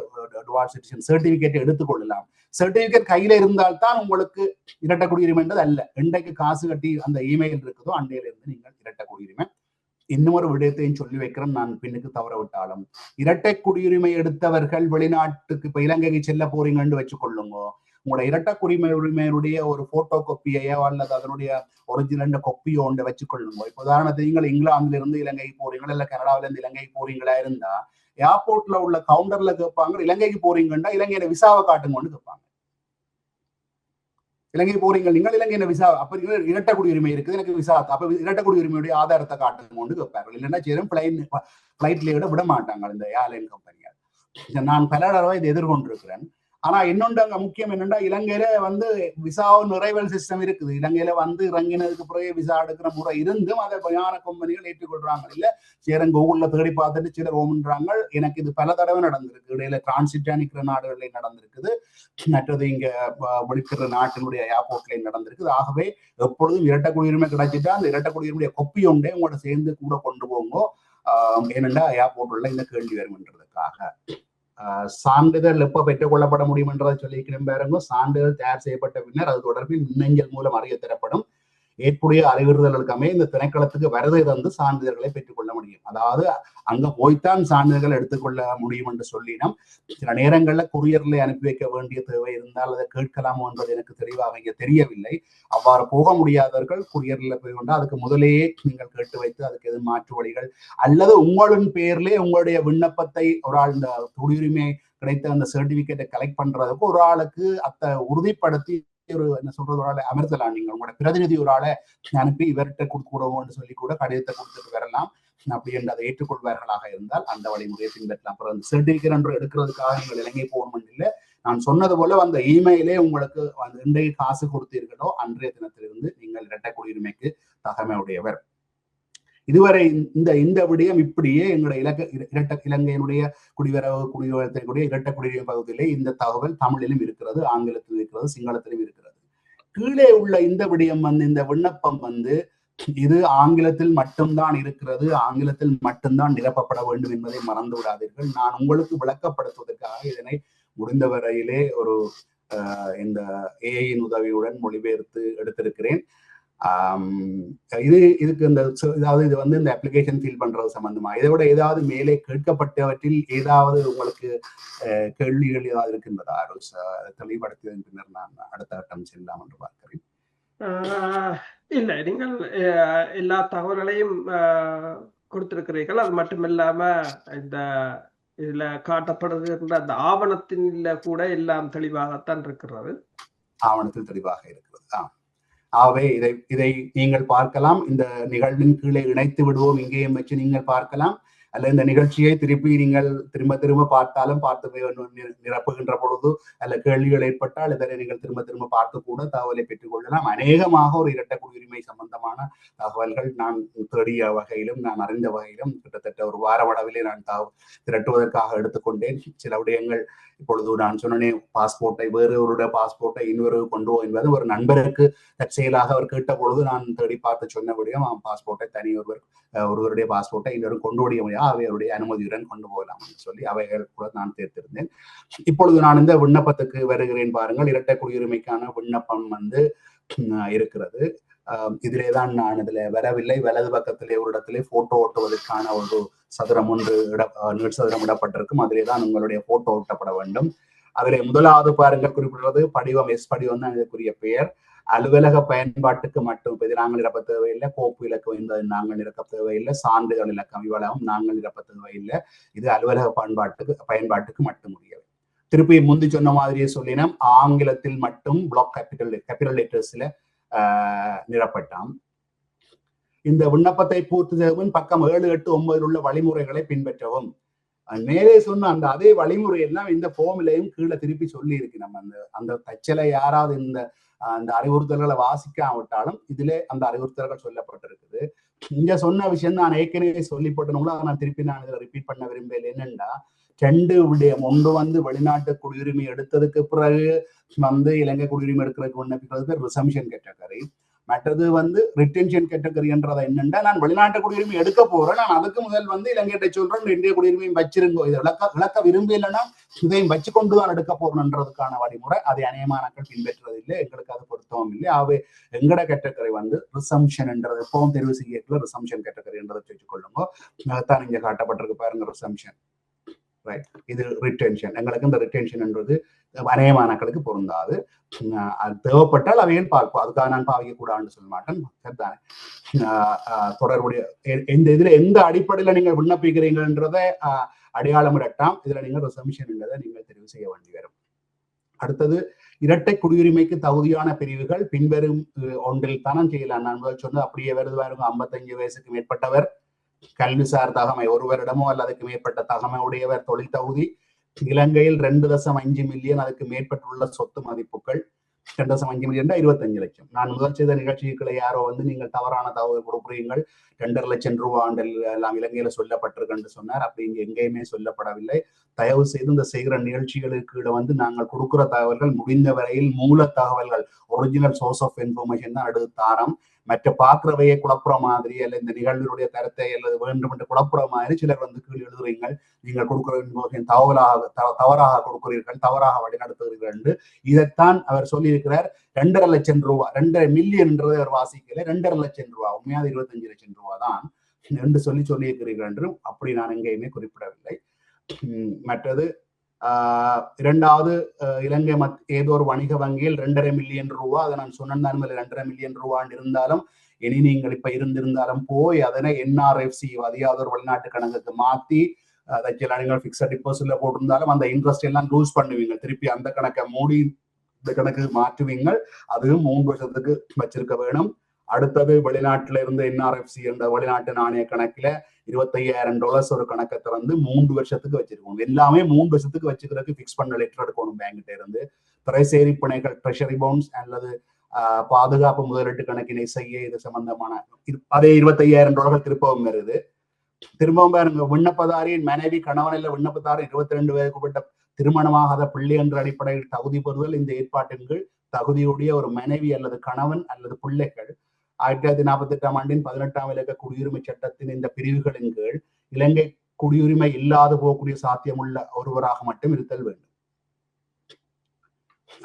டுவால் சிட்டிசன் சர்டிபிகேட் எடுத்துக்கொள்ளலாம். சர்டிபிகேட் கையில இருந்தால்தான் உங்களுக்கு இரட்டை குடியுரிமைன்றது அல்ல. இன்றைக்கு காசு கட்டி அந்த இமெயில் இருக்குதோ அண்டையில இருந்து நீங்கள் இரட்டை குடியுரிமை. இன்னொரு விடயத்தையும் சொல்லி வைக்கிறேன், நான் பின்னுக்கு தவற விட்டாலும். இரட்டை குடியுரிமை எடுத்தவர்கள் வெளிநாட்டுக்கு இப்ப இலங்கைக்கு செல்ல போறீங்கன்னு வச்சுக்கொள்ளுங்க. உங்களோட இரட்டை உரிமையுடைய ஒரு போட்டோ காப்பியோ அல்லது அதனுடைய ஒரிஜினல் கொப்பியோ ஒன்றை வச்சுக்கொள்ளுங்க. இப்போ உதாரணத்துக்கு நீங்கள் இங்கிலாந்துல இருந்து இலங்கைக்கு போறீங்களா இல்ல கனடாவில இருந்து இலங்கைக்கு போறீங்களா இருந்தா ஏர்போர்ட்ல உள்ள கவுண்டர்ல கேட்பாங்க, இலங்கைக்கு போறீங்கன்னா இலங்கையில விசாவை காட்டுங்கன்னு கேட்பாங்க. இலங்கை போறீங்க நீங்கள் இலங்கையில விசா அப்ப இரட்டை குடியுரிமை இருக்குது எனக்கு விசா அப்ப இரட்டை குடியுரிமையுடைய ஆதாரத்தை காட்டுங்கன்னு கேட்பார்கள். இல்லைன்னா சேரும் பிளைட்ல விட மாட்டாங்க இந்த ஏர்லைன் கம்பெனியால். நான் பல தடவை இதை எதிர்கொண்டிருக்கிறேன். ஆனா இன்னொன்று அங்க முக்கியம் என்னன்னா இலங்கையில விசாவும் நிறைவல் சிஸ்டம் இருக்குது. இலங்கையில இறங்கினதுக்கு பிறகு விசா எடுக்கிற முறை இருந்தும் அதை பயான கம்பெனிகள் ஏற்றுக்கொள்றாங்க. இல்ல சேரன் கூகுள்ல தேடி பார்த்துட்டு சிலர் ஓமன்றாங்க. எனக்கு இது பல தடவை நடந்திருக்கு. இடையில டிரான்சிட்டா நிற்கிற நாடுகளில் நடந்திருக்குது, மற்றது இங்க விழிக்கிற நாட்டினுடைய ஏர்போர்ட்ல நடந்திருக்குது. ஆகவே எப்பொழுதும் இரட்டை குடியுரிமை கிடைச்சிட்டா அந்த இரட்டை குடியுரிமைய கொப்பி ஒன்றே உங்களோட சேர்ந்து கூட கொண்டு போங்க. ஏனென்றா ஏர்போர்ட்ல இந்த கேள்வி வரும்ன்றதுக்காக. சான்றிதழ் எப்ப பெற்றுக் கொள்ளப்பட முடியும் என்றதை சொல்லிக்கிறேன் பாருங்க. சான்றிதழ் தயார் செய்யப்பட்ட பின்னர் அது தொடர்பில் மின்னஞ்சல் மூலம் அறிய தரப்படும். ஏற்புடைய அறிவுறுத்தல்களுக்கு இந்த திணைக்களத்துக்கு வருகை தந்து சான்றிதழ்களை பெற்றுக்கொள்ள முடியும். அதாவது அங்க போய்த்தான் சான்றிதழ்கள் எடுத்துக்கொள்ள முடியும் என்று சொல்லினோம். சில நேரங்கள்ல குரியர்ல அனுப்பி வைக்க வேண்டிய தேவை இருந்தால் அதை கேட்கலாமோ என்பது எனக்கு தெளிவாக இங்க தெரியவில்லை. அவ்வாறு போக முடியாதவர்கள் குரியர்ல போய் கொண்டா அதுக்கு முதலேயே நீங்கள் கேட்டு வைத்து அதுக்கு எது மாற்று வழிகள் அல்லது உங்களின் பேர்ல உங்களுடைய விண்ணப்பத்தை ஒரு ஆள் இந்த குடியுரிமை கிடைத்த அந்த சர்டிபிகேட்டை கலெக்ட் பண்றதுக்கு ஒரு ஆளுக்கு அத்தை உறுதிப்படுத்தி ஒரு என்ன சொல்றது ஒரு ஆளை அமர்த்தலாம். நீங்க உங்களோட பிரதிநிதி ஒரு ஆளை அனுப்பி இவர்கிட்ட கொடுக்கூடவோன்னு சொல்லி கூட கடிதத்தை கொடுத்துட்டு வரலாம். அப்படி என்று அதை ஏற்றுக்கொள்வார்களாக இருந்தால் அந்த வழிமுறையை பின்பற்றலாம். அப்புறம் அந்த சர்டிபிகேட் என்று எடுக்கிறதுக்காக நீங்கள் இலங்கை போகணும் இல்லை. நான் சொன்னது போல அந்த இமெயிலே உங்களுக்கு இன்றைக்கு காசு கொடுத்தீர்களோ அன்றைய தினத்திலிருந்து நீங்கள் இரட்டை குடியுரிமைக்கு தகமை உடையவர். இதுவரை இந்த விடயம் இப்படியே எங்களுடைய இலங்கையினுடைய குடியுரிமைக்கூடிய இரட்டை குடியுரிமை பகுதியிலே இந்த தகவல் தமிழிலும் இருக்கிறது, ஆங்கிலத்திலும் இருக்கிறது, சிங்களத்திலும் இருக்கிறது. கீழே உள்ள இந்த விடயம் இந்த விண்ணப்பம் இது ஆங்கிலத்தில் மட்டும்தான் இருக்கிறது, ஆங்கிலத்தில் மட்டும்தான் நிரப்பப்பட வேண்டும் என்பதை மறந்து விடாதீர்கள். நான் உங்களுக்கு விளக்கப்படுத்துவதற்காக இதனை முடிந்த வரையிலே ஒரு இந்த ஏஐயின் உதவியுடன் மொழிபெயர்த்து எடுத்திருக்கிறேன். இதுக்கு இது இந்த அப்ளிகேஷன் ஃபில் பண்றது சம்பந்தமா இதை விட ஏதாவது மேலே கேட்கப்பட்டவற்றில் ஏதாவது உங்களுக்கு கேள்விகள் ஏதாவது இருக்கின்றதா? தெளிவுபடுத்தியதன் பின்னர் நான் அடுத்த கட்டம் செல்லலாம் என்று பார்க்கிறேன். இல்லை, நீங்கள் எல்லா தகவல்களையும் கொடுத்திருக்கிறீர்கள். அது மட்டுமில்லாம இந்த இதுல காட்டப்படுகின்ற அந்த ஆவணத்தின் கூட எல்லாம் தெளிவாகத்தான் இருக்கிறது. ஆவணத்தில் தெளிவாக இருக்கிறது. ஆகவே இதை நீங்கள் பார்க்கலாம். இந்த நிகழ்வின் கீழே இணைத்து விடுவோம், இங்கேயும் வச்சு நீங்கள் பார்க்கலாம். அல்ல இந்த நிகழ்ச்சியை திருப்பி நீங்கள் திரும்ப பார்த்தாலும் பார்த்து நிரப்புகின்ற பொழுது அல்ல கேள்விகள் ஏற்பட்டால் இதனை நீங்கள் திரும்ப பார்த்து கூட தகவலை பெற்றுக் கொள்ளலாம். அநேகமாக ஒரு இரட்டை குடியுரிமை சம்பந்தமான தகவல்கள் நான் தேடிய வகையிலும் நான் அறிந்த வகையிலும் கிட்டத்தட்ட ஒரு வாரவளவிலே நான் திரட்டுவதற்காக எடுத்துக்கொண்டேன். சில விடயங்கள் இப்பொழுது நான் சொன்னேன், பாஸ்போர்ட்டை வேறொருடைய பாஸ்போர்ட்டை இன்னொரு கொண்டு போ என்பது ஒரு நண்பருக்கு தற்செயலாக அவர் கேட்ட பொழுது நான் தேடி பார்த்து சொன்ன விடயம் பாஸ்போர்ட்டை தனி ஒருவருடைய பாஸ்போர்ட்டை இன்னொரு கொண்டு வர முடியாது, அவைகளுடைய அனுமதியுடன் கொண்டு போகலாம் என்று சொல்லி அவைகள் கூட நான் தேர்ந்தெடுத்தேன். இப்பொழுது நான் இந்த விண்ணப்பத்துக்கு வருகிறேன் பாருங்கள். இரட்டை குடியுரிமைக்கான விண்ணப்பம் இருக்கிறது. இதிலேதான் நான் இதுல வரவில்லை. வலது பக்கத்திலே ஒரு இடத்திலே போட்டோ ஓட்டுவதற்கான ஒரு சதுரம் நீட்சதுரம் இடப்பட்டிருக்கும். அதிலே தான் உங்களுடைய போட்டோ ஓட்டப்பட வேண்டும். அதிலே முதலாவது பாருங்கள் குறிப்பிடுறது படிவம் எஸ் படிவம் தான் இதற்குரிய பெயர். அலுவலக பயன்பாட்டுக்கு மட்டும் இது நாங்கள் நிரப்ப தேவையில்லை. கோப்பு இலக்கம் என்பது நாங்கள் நிரப்ப தேவையில்லை. சான்றிதழ் இலக்கம் இவ்வளவும் நாங்கள் நிரப்ப தேவையில்லை. இது அலுவலக பயன்பாட்டுக்கு மட்டும் உரியது. திருப்பி முந்தி சொன்ன மாதிரியே சொல்லினோம், ஆங்கிலத்தில் மட்டும் பிளாக் கேபிட்டல் லெட்டர்ஸ்ல நிரப்பட்டாம். இந்த விண்ணப்பத்தை பூர்த்தி செய்யவும் பக்கம் 7, 8, 9 உள்ள வழிமுறைகளை பின்பற்றவும். மேலே சொன்ன அந்த அதே வழிமுறை எல்லாம் இந்த ஃபார்ம்லையும் கீழே திருப்பி சொல்லி இருக்கு. நம்ம அந்த தச்சலை யாராவது இந்த அந்த அறிவுறுத்தல்களை வாசிக்காவிட்டாலும் இதிலே அந்த அறிவுறுத்தல்கள் சொல்லப்பட்டிருக்குது. இங்க சொன்ன விஷயம் நான் ஏற்கனவே சொல்லிப்பட்டவங்கள நான் திருப்பி நான் இதில் ரிப்பீட் பண்ண விரும்பல. என்னன்னா, 2 விடயம். ஒன்று வெளிநாட்டு குடியுரிமை எடுத்ததுக்கு பிறகு இலங்கை குடியுரிமை எடுக்கிறதுக்கு விண்ணப்பிக்கிறதுக்கு ரிசம்ஷன் கேட்டகரி. மற்றது ரிட்டென்ஷன் கேட்டகரின்றதை என்னன்னா, நான் வெளிநாட்டு குடியுரிமை எடுக்க போறேன், நான் அதுக்கு முதல் இலங்கையிட்ட சொல்றேன் இந்திய குடியுரிமையும் வச்சிருங்கோ, இதை விளக்க விரும்பலைன்னா இதையும் வச்சு கொண்டுதான் எடுக்க போறேன்றதுக்கான வழிமுறை அதை அநேகமானக்கள் பின்பற்றுறது இல்லை. எங்களுக்கு அது பொருத்தமும் இல்லை. ஆகவே எங்கட கேட்டகரி ரிசம்ஷன் என்றது எப்பவும் தெரிவு செய்யக்குள்ள ரிசம்ஷன் கேட்டகரி என்றதை வச்சுக்கொள்ளுங்க. அதான் இங்க காட்டப்பட்டிருக்கு பாருங்க, ரிசம்ஷன். ரைட், இது ரிட்டென்ஷன். எங்களுக்கு இந்த ரிட்டென்ஷன் என்றது அநேகமானக்களுக்கு பொருந்தாது. அது தேவைப்பட்டால் அவையில் பார்ப்போம். அதுக்காக நான் பாவிக்க கூடாதுன்னு சொல்ல மாட்டேன். தொடர்புடைய எந்த இதுல எந்த அடிப்படையில நீங்க விண்ணப்பிக்கிறீங்கன்றதை அடையாளம் இடட்டாம். இதுல நீங்க ரிசம்ஷன் என்றதை நீங்கள் தெரிவு செய்ய வேண்டி வரும். அடுத்தது, இரட்டை குடியுரிமைக்கு தகுதியான பிரிவுகள் பின்வரும் ஒன்றில் தானம் செய்யலாம். நான் முதல் சொன்னது அப்படியே வருது பாருங்க. 55 வயசுக்கு மேற்பட்டவர், கல்விசார் தகமை, ஒருவரிடமோ அல்லது அதுக்கு மேற்பட்ட தகமை உடையவர், தொழில் தகுதி, இலங்கையில் 2.5 மில்லியன் அதுக்கு மேற்பட்டுள்ள சொத்து மதிப்புகள், 2.5 மில்லியன் 25 லட்சம். நான் முதல் செய்த நிகழ்ச்சிகளை யாரோ நீங்கள் தவறான தகவல் கொடுக்குறீங்கள், 2.5 லட்சம் ரூபாய் எல்லாம் இலங்கையில சொல்லப்பட்டிருக்கு சொன்னார். அப்படி இங்க எங்கேயுமே சொல்லப்படவில்லை. தயவு செய்து இந்த செய்கிற நிகழ்ச்சிகளுக்கு நாங்கள் கொடுக்குற தகவல்கள் முடிந்த வரையில் மூல தகவல்கள், ஒரிஜினல் சோர்ஸ் ஆஃப் இன்ஃபர்மேஷன் தான் எடுத்து தாரம். மற்ற பார்க்கிறவையை குழப்புற மாதிரி அல்ல இந்த நிகழ்வுடைய தரத்தை அல்லது வேண்டும் என்று குழப்புற மாதிரி சிலர் கீழ் எழுதுறீங்கள். நீங்கள் கொடுக்கிற இன்ஃபர்மேஷன் தவறாக கொடுக்கிறீர்கள், தவறாக வழிநடத்துகிறீர்கள் என்று. இதைத்தான் அவர் சொல்லியிருக்கிறார். 2.5 லட்சம் ரூபாய், 2 மில்லியன்ன்றதை அவர் வாசிக்கல, 2.5 லட்சம் ரூபாய், உண்மையாக 25 லட்சம் ரூபாய் தான் என்று சொல்லியிருக்கிறீர்கள் என்றும் அப்படி நான் எங்கேயுமே குறிப்பிடவில்லை. மற்றது, இரண்டாவது, இலங்கை ஏதோ ஒரு வணிக வங்கியில் 2.5 மில்லியன் ரூபாய், அதை நான் சொன்னேன் 2.5 மில்லியன் ரூபாய் இருந்தாலும் இனி நீங்கள் இப்ப இருந்திருந்தாலும் போய் அதனை NRFC அதிகாத ஒரு வெளிநாட்டு கணக்குக்கு மாத்தி அதை நீங்கள் பிக்ஸட் டிபாசிட்ல போட்டிருந்தாலும் அந்த இன்ட்ரெஸ்ட் எல்லாம் லூஸ் பண்ணுவீங்க. திருப்பி அந்த கணக்கை மூடி இந்த கணக்கு மாற்றுவீங்க. அதுவும் 3 வருஷத்துக்கு வச்சிருக்க வேணும். அடுத்தது, வெளிநாட்டுல இருந்து NRFC என்ற வெளிநாட்டு நாணய கணக்குல $25,000 ஒரு கணக்கை திறந்து 3 வருஷத்துக்கு வச்சிருக்கோம். எல்லாமே 3 வருஷத்துக்கு வச்சுக்கிறதுக்கு பிக்ஸ் பண்ண லெட்டர் எடுக்கணும் பேங்கிட்ட இருந்து. திரைசேரி பிணைகள், ட்ரெஷரி பவுண்ட்ஸ் அல்லது பாதுகாப்பு முதலீட்டு கணக்கினை செய்ய இது சம்பந்தமான அதே $25,000 திருப்பவும் வருது. திரும்பவும் பாருங்க, விண்ணப்பதாரியின் மனைவி, கணவன் இல்ல விண்ணப்பதாரி 22 வயதுக்குட்பட்ட திருமணமாகாத பிள்ளை என்ற அடிப்படையில் தகுதி பெறுதல். இந்த ஏற்பாட்டின் கீழ் தகுதியுடைய ஒரு மனைவி அல்லது கணவன் அல்லது பிள்ளைகள் 1948ஆம் ஆண்டின் 18ஆம் இலக்க குடியுரிமை சட்டத்தின் இந்த பிரிவுகளின் கீழ் இலங்கை குடியுரிமை இல்லாது போகக்கூடிய சாத்தியமுள்ள ஒருவராக மட்டும் இருத்தல் வேண்டும்.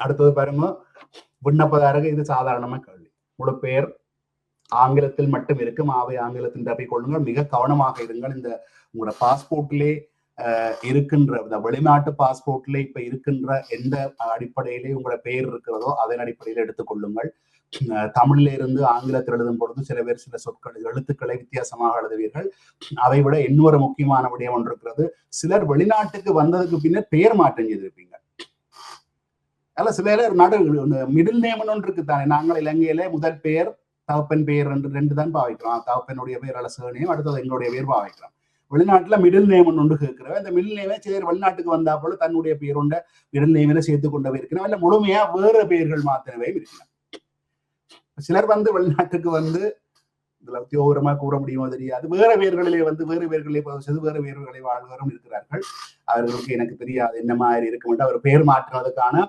அடுத்தது பாருங்க, விண்ணப்பதாரர்கள் இது சாதாரணமா கேள்வி. முழு பெயர் ஆங்கிலத்தில் மட்டும் இருக்கும். ஆவை ஆங்கிலத்தில் தப்பிக் கொள்ளுங்கள். மிக கவனமாக இருங்கள். இந்த உங்களோட பாஸ்போர்ட்லே இருக்கின்ற வெளிநாட்டு பாஸ்போர்ட்ல இப்ப இருக்கின்ற எந்த அடிப்படையிலே உங்களோட பெயர் இருக்கிறதோ அதன் அடிப்படையில் எடுத்துக்கொள்ளுங்கள். தமிழ்ல இருந்து ஆங்கிலத்தில் எழுதும் பொழுது சில பேர் சில சொற்கள் எழுத்துக்களை வித்தியாசமாக எழுதுவீர்கள். அதை விட இன்னொரு முக்கியமான விடயம் ஒன்று இருக்கிறது. சிலர் வெளிநாட்டுக்கு வந்ததுக்கு பின்னர் பெயர் மாற்றம் செய்திருப்பீங்க. அல்ல சில மிடில் நேம்னு ஒன்று இருக்குதானே. நாங்கள் இலங்கையில முதல் பெயர் தகப்பன் பெயர் ரெண்டு தான் பாவிக்கிறோம். தகப்பனுடைய பெயர் அல்ல சேர்னையும், அடுத்தது எங்களுடைய பெயர் பாவிக்கிறோம். வெளிநாட்டுல மிடில் நேம் ஒன்று கேட்கிறவன் இந்த மிடில் நேமே சிலர் வெளிநாட்டுக்கு வந்தா போல தன்னுடைய பெயர் கொண்ட மிடில் நேமில சேர்த்து கொண்டவே இருக்கிறோம். இல்ல முழுமையா வேற பெயர்கள் மாத்திரவே இருக்கலாம். சிலர் வெளிநாட்டுக்கு இதுல உத்தியோகமா கூற முடியுமோ தெரியாது, வேற பெயர்களிலே வேறு பெயர்களிலே பதிவு செய்து வேறு பெயர்களை வாழ்வரும் இருக்கிறார்கள். அவர்களுக்கு எனக்கு தெரியாது என்ன மாதிரி இருக்கும் என்று அவர் பெயர் மாற்றுவதற்கான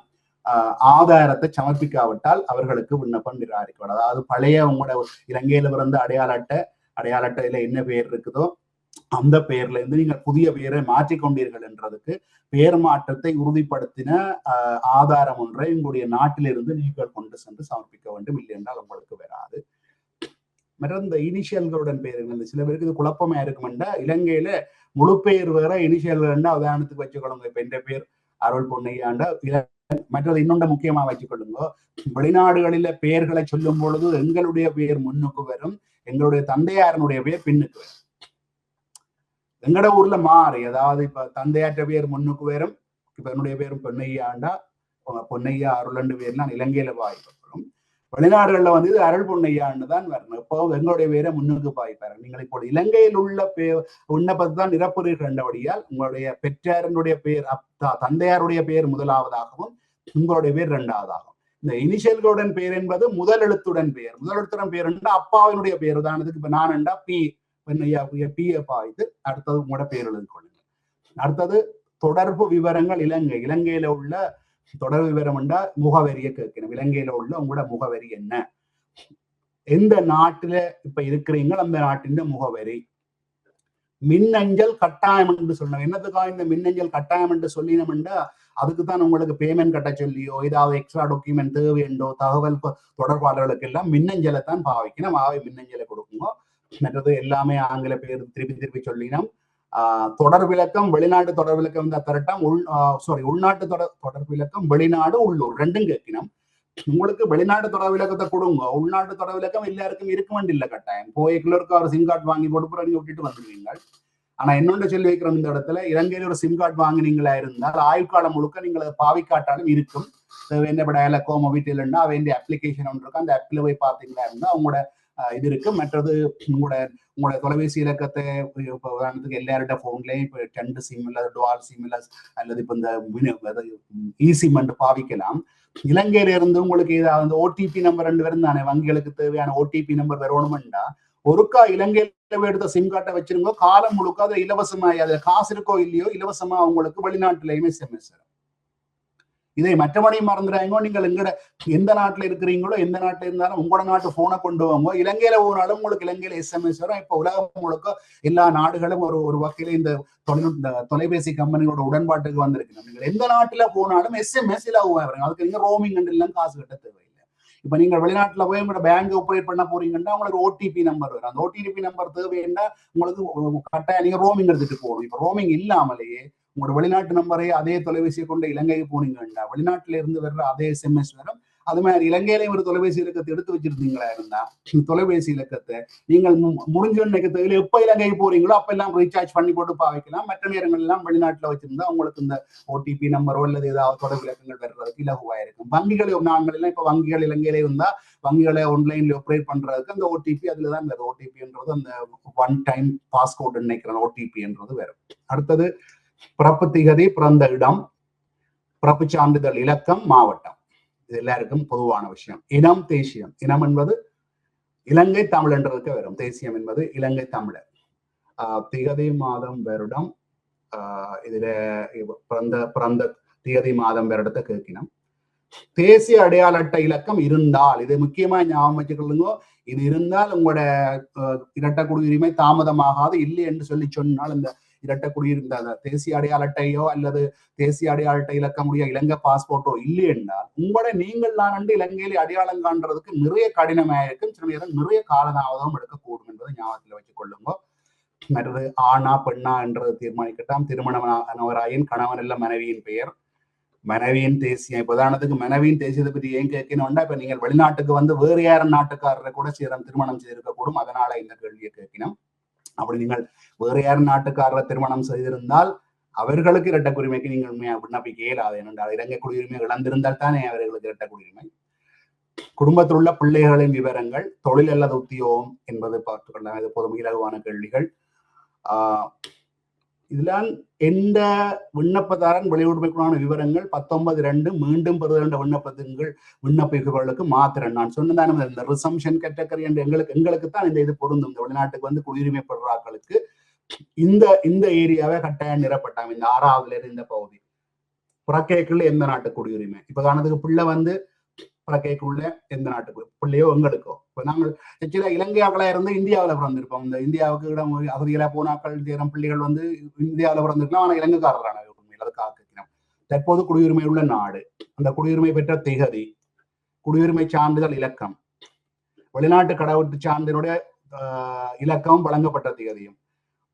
ஆதாரத்தை சமர்ப்பிக்காவிட்டால் அவர்களுக்கு விண்ணப்பம் நிராகரிக்கப்படும். அதாவது பழைய உங்களோட இலங்கையில பிறந்த அடையாள அட்டையில என்ன பெயர் இருக்குதோ அந்த பெயர்ல இருந்து நீங்கள் புதிய பெயரை மாற்றிக்கொண்டீர்கள் என்றதுக்கு பெயர் மாற்றத்தை உறுதிப்படுத்தின ஆதாரம் ஒன்றை உங்களுடைய நாட்டிலிருந்து நீங்கள் கொண்டு சென்று சமர்ப்பிக்க வேண்டும். இல்லை என்றால் உங்களுக்கு வராது. மற்ற இந்த இனிஷியல்களுடன் பெயர்கள் சில பேருக்கு இது குழப்பமா இருக்குமெண்டா, இலங்கையில முழு பெயர் வேற இனிஷியல் வேண்டா உதாரணத்துக்கு வச்சுக்கொள்ளுங்க. இப்ப என்ற பேர் அருள் பொன்னையாண்டா. மற்றது இன்னொன்று முக்கியமா வச்சுக்கொள்ளுங்க. வெளிநாடுகளில பெயர்களை சொல்லும் பொழுது எங்களுடைய பெயர் முன்னுக்கு வரும், எங்களுடைய தந்தையாரனுடைய பெயர் பின்னுக்கு வரும். எங்கட ஊர்ல மாறி, அதாவது இப்ப தந்தையாற்ற பேர் முன்னுக்கு வரும். இப்ப என்னுடைய பேரும் பொன்னையாண்டா, பொன்னையா அருள் பேர்லாம் இலங்கையில பாய்க்கப்படும். வெளிநாடுகள்ல இது அருள் பொன்னையான்னு தான் வரணும். இப்போ எங்களுடைய பேரை முன்னுக்கு பாய்ப்பாரு. நீங்கள் இப்போ இலங்கையில் உள்ள விண்ணப்பத்தை தான் நிரப்புறீர்கள் என்றபடியால் உங்களுடைய பெற்றாரனுடைய பெயர் தந்தையாருடைய பெயர் முதலாவதாகவும் உங்களுடைய பேர் 2வதாகும். இந்த இனிஷியல்களுடன் பெயர் என்பது முதல் எழுத்துடன் பெயர். முதல் எழுத்துடன் பெயர் என்றா அப்பாவினுடைய பெயர். உதாரணத்துக்கு இப்ப நான் என்றா பி பாய்த்து அடுத்தது உங்களோட பெயர் எழுதி கொள்ளுங்க. அடுத்தது தொடர்பு விவரங்கள். இலங்கையில உள்ள தொடர்பு விவரம் என்றா முகவரியை கேட்கணும். இலங்கையில உள்ள உங்களோட முகவரி என்ன, எந்த நாட்டுல இப்ப இருக்கிறீங்க அந்த நாட்டின் முகவரி. மின்னஞ்சல் கட்டாயம் என்று சொல்லணும். என்னத்துக்காக இந்த மின்னஞ்சல் கட்டாயம் என்று சொல்லினோம்னா அதுக்குத்தான் உங்களுக்கு பேமெண்ட் கட்ட சொல்லியோ ஏதாவது எக்ஸ்ட்ரா டாக்குமெண்ட் தேவையோ தகவல் தொடர்பாளர்களுக்கு எல்லாம் மின்னஞ்சலை தான் பாவிக்கணும். மின்னஞ்சலை கொடுக்குங்க. மற்றது எல்லாமே ஆங்கில பேர் திருப்பி சொல்லினோம். தொடர் விளக்கம் வெளிநாட்டு தொடர் விளக்கம் இருந்தா கரெக்டாம். உள்நாட்டு தொடர் விளக்கம் வெளிநாடு உள்ளூர் ரெண்டும் கேட்கணும். உங்களுக்கு வெளிநாட்டு தொடர் விளக்கத்தை கொடுங்க. உள்நாட்டு தொடர் விளக்கம் எல்லாருக்கும் இருக்க வேண்டிய கட்டாயம். போய்க்குள்ளருக்கு ஒரு சிம் கார்டு வாங்கி போட்டு நீங்க விட்டுட்டு வந்துடுவீங்க. ஆனா என்னொன்று சொல்லி வைக்கிறோம், இந்த இடத்துல இலங்கையில ஒரு சிம் கார்டு வாங்கினீங்களா இருந்தால் ஆயுட்காலம் முழுக்க நீங்கள் அதை பாவிக்காட்டாலும் இருக்கும். என்ன டயலக்கோ மொபிட்டல்னா வேண்டிய அப்ளிகேஷன் ஒன்று இருக்கு. அந்த ஆப்ல போய் பார்த்தீங்களா இருந்தா உங்களோட இது இருக்கு. மற்றது உங்களோட தொலைபேசி இலக்கத்தை இப்போ உதாரணத்துக்கு எல்லாரோட போன்லயும் இப்போ 2 சிம் இல்ல டுவால் சிம் இல்ல அல்லது இப்போ இந்த இ சிம் என்று பாவிக்கலாம். இலங்கையில இருந்து உங்களுக்கு ஏதாவது ஓடிபி நம்பர் 2 வரும் தானே, வங்கிகளுக்கு தேவையான ஓடிபி நம்பர் வரணும்னா ஒருக்கா இலங்கையில எடுத்த சிம் கார்டை வச்சிருங்க. காலம் முழுக்க அதுல இலவசமா, அதுல காசு இருக்கோ இல்லையோ இலவசமா உங்களுக்கு வெளிநாட்டுலயுமே SMS வரும். இதை மற்றபடியும் மறந்துடாங்க. நீங்கள் எந்த நாட்டுல இருக்கிறீங்களோ எந்த நாட்டுல இருந்தாலும் உங்களோட நாட்டு போனை கொண்டு வாங்க. இலங்கையில போனாலும் உங்களுக்கு இலங்கையில SMS வரும். இப்ப உலகம் முழுக்க எல்லா நாடுகளும் ஒரு வகையில இந்த தொலைபேசி கம்பெனியோட உடன்பாட்டுக்கு வந்திருக்கு. நீங்கள் எந்த நாட்டுல போனாலும் SMS வரும். அதுக்கு நீங்க ரோமிங் எல்லாம் காசு கட்ட தேவையில்லை. இப்ப நீங்க வெளிநாட்டுல போய் உங்களோட பேங்க் ஆப்ரேட் பண்ண போறீங்கன்னா உங்களுக்கு ஓடிபி நம்பர் வரும். அந்த ஓடிபி நம்பர் தேவைன்னா உங்களுக்கு கட்டாயம் நீங்க ரோமிங் எடுத்துட்டு போகணும். இப்ப ரோமிங் இல்லாமலேயே உங்களோட வெளிநாட்டு நம்பரை அதே தொலைபேசியை கொண்டு இலங்கைக்கு போனீங்கன்னா வெளிநாட்டுல இருந்து வர்ற அதே SMS வரும். அது மாதிரி இலங்கையிலேயும் ஒரு தொலைபேசி இலக்கத்தை எடுத்து வச்சிருந்தீங்களா இருந்தா தொலைபேசி இலக்கத்தை நீங்கள் முடிஞ்ச நினைக்கிறதுல எப்ப இலங்கைக்கு போறீங்களோ அப்ப எல்லாம் ரீசார்ஜ் பண்ணி போட்டு பாவிக்கலாம். மற்ற நேரங்கள் எல்லாம் வெளிநாட்டுல வச்சிருந்தா உங்களுக்கு இந்த ஓடிபி நம்பரோ அல்லது ஏதாவது தொடர்பு இலக்கங்கள் வர்றதுக்கு இலகுவா இருக்கும். வங்கிகள் நாங்கள் எல்லாம் இப்ப வங்கிகள் இலங்கையில இருந்தா வங்கிகளை ஆன்லைன்ல ஆப்ரேட் பண்றதுக்கு அந்த ஓடிபி அதுலதான் வருது. ஓடிபின்றது அந்த 1 டைம் பாஸ்கோட் நினைக்கிறேன் ஓடிபின்றது வரும். அடுத்தது பிறப்பு திகதி, பிறந்த இடம், பிறப்பு சான்றிதழ் இலக்கம், மாவட்டம். இது எல்லாருக்கும் பொதுவான விஷயம். இனம், தேசியம். இனம் என்பது இலங்கை தமிழ் என்றதுக்கு வரும். தேசியம் என்பது இலங்கை தமிழர். திகதி, மாதம், வருடம், இதுல பிறந்த திகதி, மாதம், வருடத்தை கேட்கணும். தேசிய அடையாள அட்டை இலக்கம் இருந்தால், இது முக்கியமா ஞாபகம் வச்சுக்கொள்ளுங்க. இது இருந்தால் உங்களோட இரட்டை குடியுரிமை தாமதமாகாது. இல்லை என்று சொல்லி சொன்னால் இந்த இரட்டை குடியிருந்த தேசிய அடையாள அட்டையோ அல்லது தேசிய அடையாள அட்டை இலக்கமுடைய இலங்கை பாஸ்போர்ட்டோ இல்லை என்றால் உங்களோட நீங்கள் நான் இலங்கையில அடையாளம் காண்றதுக்கு நிறைய கடினமாக இருக்கும். சில நேரம் நிறைய காலதாமதம் எடுக்கக்கூடும் என்பதை ஞாபகத்தில் வச்சுக் கொள்ளுங்க. மற்றது ஆணா பெண்ணா என்றது தீர்மானிக்கட்டாம். திருமணமானவராயின் கணவன் இல்ல மனைவியின் பெயர், மனைவியின் தேசியம். இப்ப உதாரணத்துக்கு மனைவியின் தேசியத்தை பற்றி ஏன் கேட்கணும்னா இப்ப நீங்கள் வெளிநாட்டுக்கு வந்து வேறு யாரும் நாட்டுக்காரரை கூட திருமணம் செய்திருக்கக்கூடும். அதனால இந்த கேள்வியை கேட்கணும். அப்படி நீங்கள் வேறு யாரும் நாட்டுக்காரரை திருமணம் செய்திருந்தால் அவர்களுக்கு இரட்டை குடியுரிமைக்கு நீங்கள் விண்ணப்பிக்க இயலாது. ஏனென்றால் இலங்கை குடியுரிமை இழந்திருந்தால் தானே அவர்களுக்கு இரட்டை குடியுரிமை. குடும்பத்தில் உள்ள பிள்ளைகளின் விவரங்கள், தொழில் அல்லது உத்தியோகம் என்பது பார்த்துக்கொள்ளலாம். இது பொது இலகுவான கேள்விகள். இதெல்லாம் எந்த விண்ணப்பதாரன் வெளியுரிமைக்குள்ளான விவரங்கள் 19(2) மீண்டும் பெறுகின்ற விண்ணப்பிகளுக்கு மாத்திரம். நான் சொன்னதான் இந்த ரிசம்ஷன் கேட்டகரி என்று எங்களுக்கு தான் இந்த இது பொருந்தும். இந்த வெளிநாட்டுக்கு வந்து குடியுரிமை பெறுறாக்களுக்கு இந்த ஏரியாவே கட்டாயம் நிரப்பட்டாங்க. இந்த 6ஆவதுல இருந்து இந்த பகுதி புறக்கேக்குள்ள எந்த நாட்டு குடியுரிமை. இப்ப காரணத்துக்கு பிள்ளை வந்து புறக்கேக்குள்ள எந்த நாட்டுக்கு பிள்ளையோ எங்களுக்கோ. இப்ப நாங்கள் சில இலங்கையாக்களா இருந்து இந்தியாவில பிறந்திருப்போம். இந்த இந்தியாவுக்கு இடம் அகதிகளா போனாக்கள் சேரும் பிள்ளைகள் வந்து இந்தியாவில பிறந்திருக்கலாம். ஆனா இலங்கைக்காரரான உண்மையில் அதுக்காக கேட்கிறோம். தற்போது குடியுரிமை உள்ள நாடு, அந்த குடியுரிமை பெற்ற திகதி, குடியுரிமை சான்றிதழ் இலக்கம், வெளிநாட்டு கடவுட்டு சான்றினுடைய இலக்கம், வழங்கப்பட்ட திகதியும்,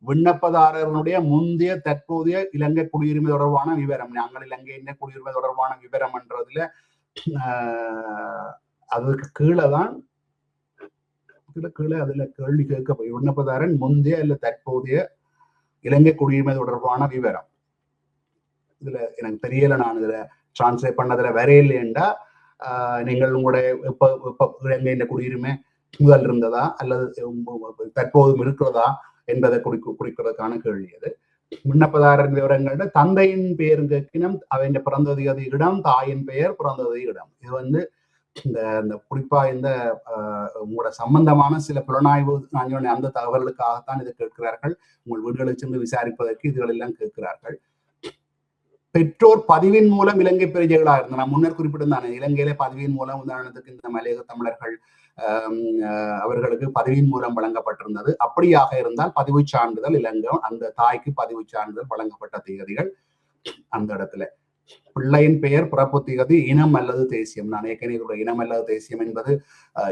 விண்ணப்பதாரர்களுடைய முந்தைய தற்போதைய இலங்கை குடியுரிமை தொடர்பான விவரம். நாங்கள் இலங்கையின் குடியுரிமை தொடர்பான விவரம் என்றதுல அதுக்கு கீழே தான் அதுல கேள்வி கேட்க விண்ணப்பதாரன் முந்தைய இல்ல தற்போதைய இலங்கை குடியுரிமை தொடர்பான விவரம். இதுல எனக்கு தெரியல, நான் இதுல டிரான்ஸ்லேட் பண்ணதுல வரையில்லைண்டா நீங்கள் உங்களுடைய இப்ப இலங்கை குடியுரிமை இருந்ததா அல்லது தற்போதும் இருக்கிறதா என்பதை குறிக்கிறதுக்கான கேள்வி அது. விண்ணப்பதாரர் விவரங்கள்ல தந்தையின் பெயர் கேட்கினும் அவன் பிறந்த தேதி இடம், தாயின் பெயர், பிறந்த தேதி இடம். இது வந்து இந்த குறிப்பா இந்த உங்களோட சம்பந்தமான சில புலனாய்வு அந்த தகவல்களுக்காகத்தான் இதை கேட்கிறார்கள். உங்கள் வீடுகளுக்கு சென்று விசாரிப்பதற்கு இதுகள் எல்லாம் கேட்கிறார்கள். பெற்றோர் பதிவின் மூலம் இலங்கை பிரஜைகளாக இருந்த நான் முன்னர் குறிப்பிட்டிருந்தானே, இலங்கையில பதிவின் மூலம் உதாரணத்துக்கு இந்த மலையக தமிழர்கள் அவர்களுக்கு பதிவின் மூலம் வழங்கப்பட்டிருந்தது. அப்படியாக இருந்தால் பதிவு சான்றிதழ் இலங்கை அந்த தாய்க்கு பதிவு சான்றிதழ் வழங்கப்பட்ட தேதிகள் அந்த இடத்துல பிள்ளையின் பெயர், பிறப்பு தேதி, இனம் அல்லது தேசியம். நான் ஏற்கனவே இனம் அல்லது தேசியம் என்பது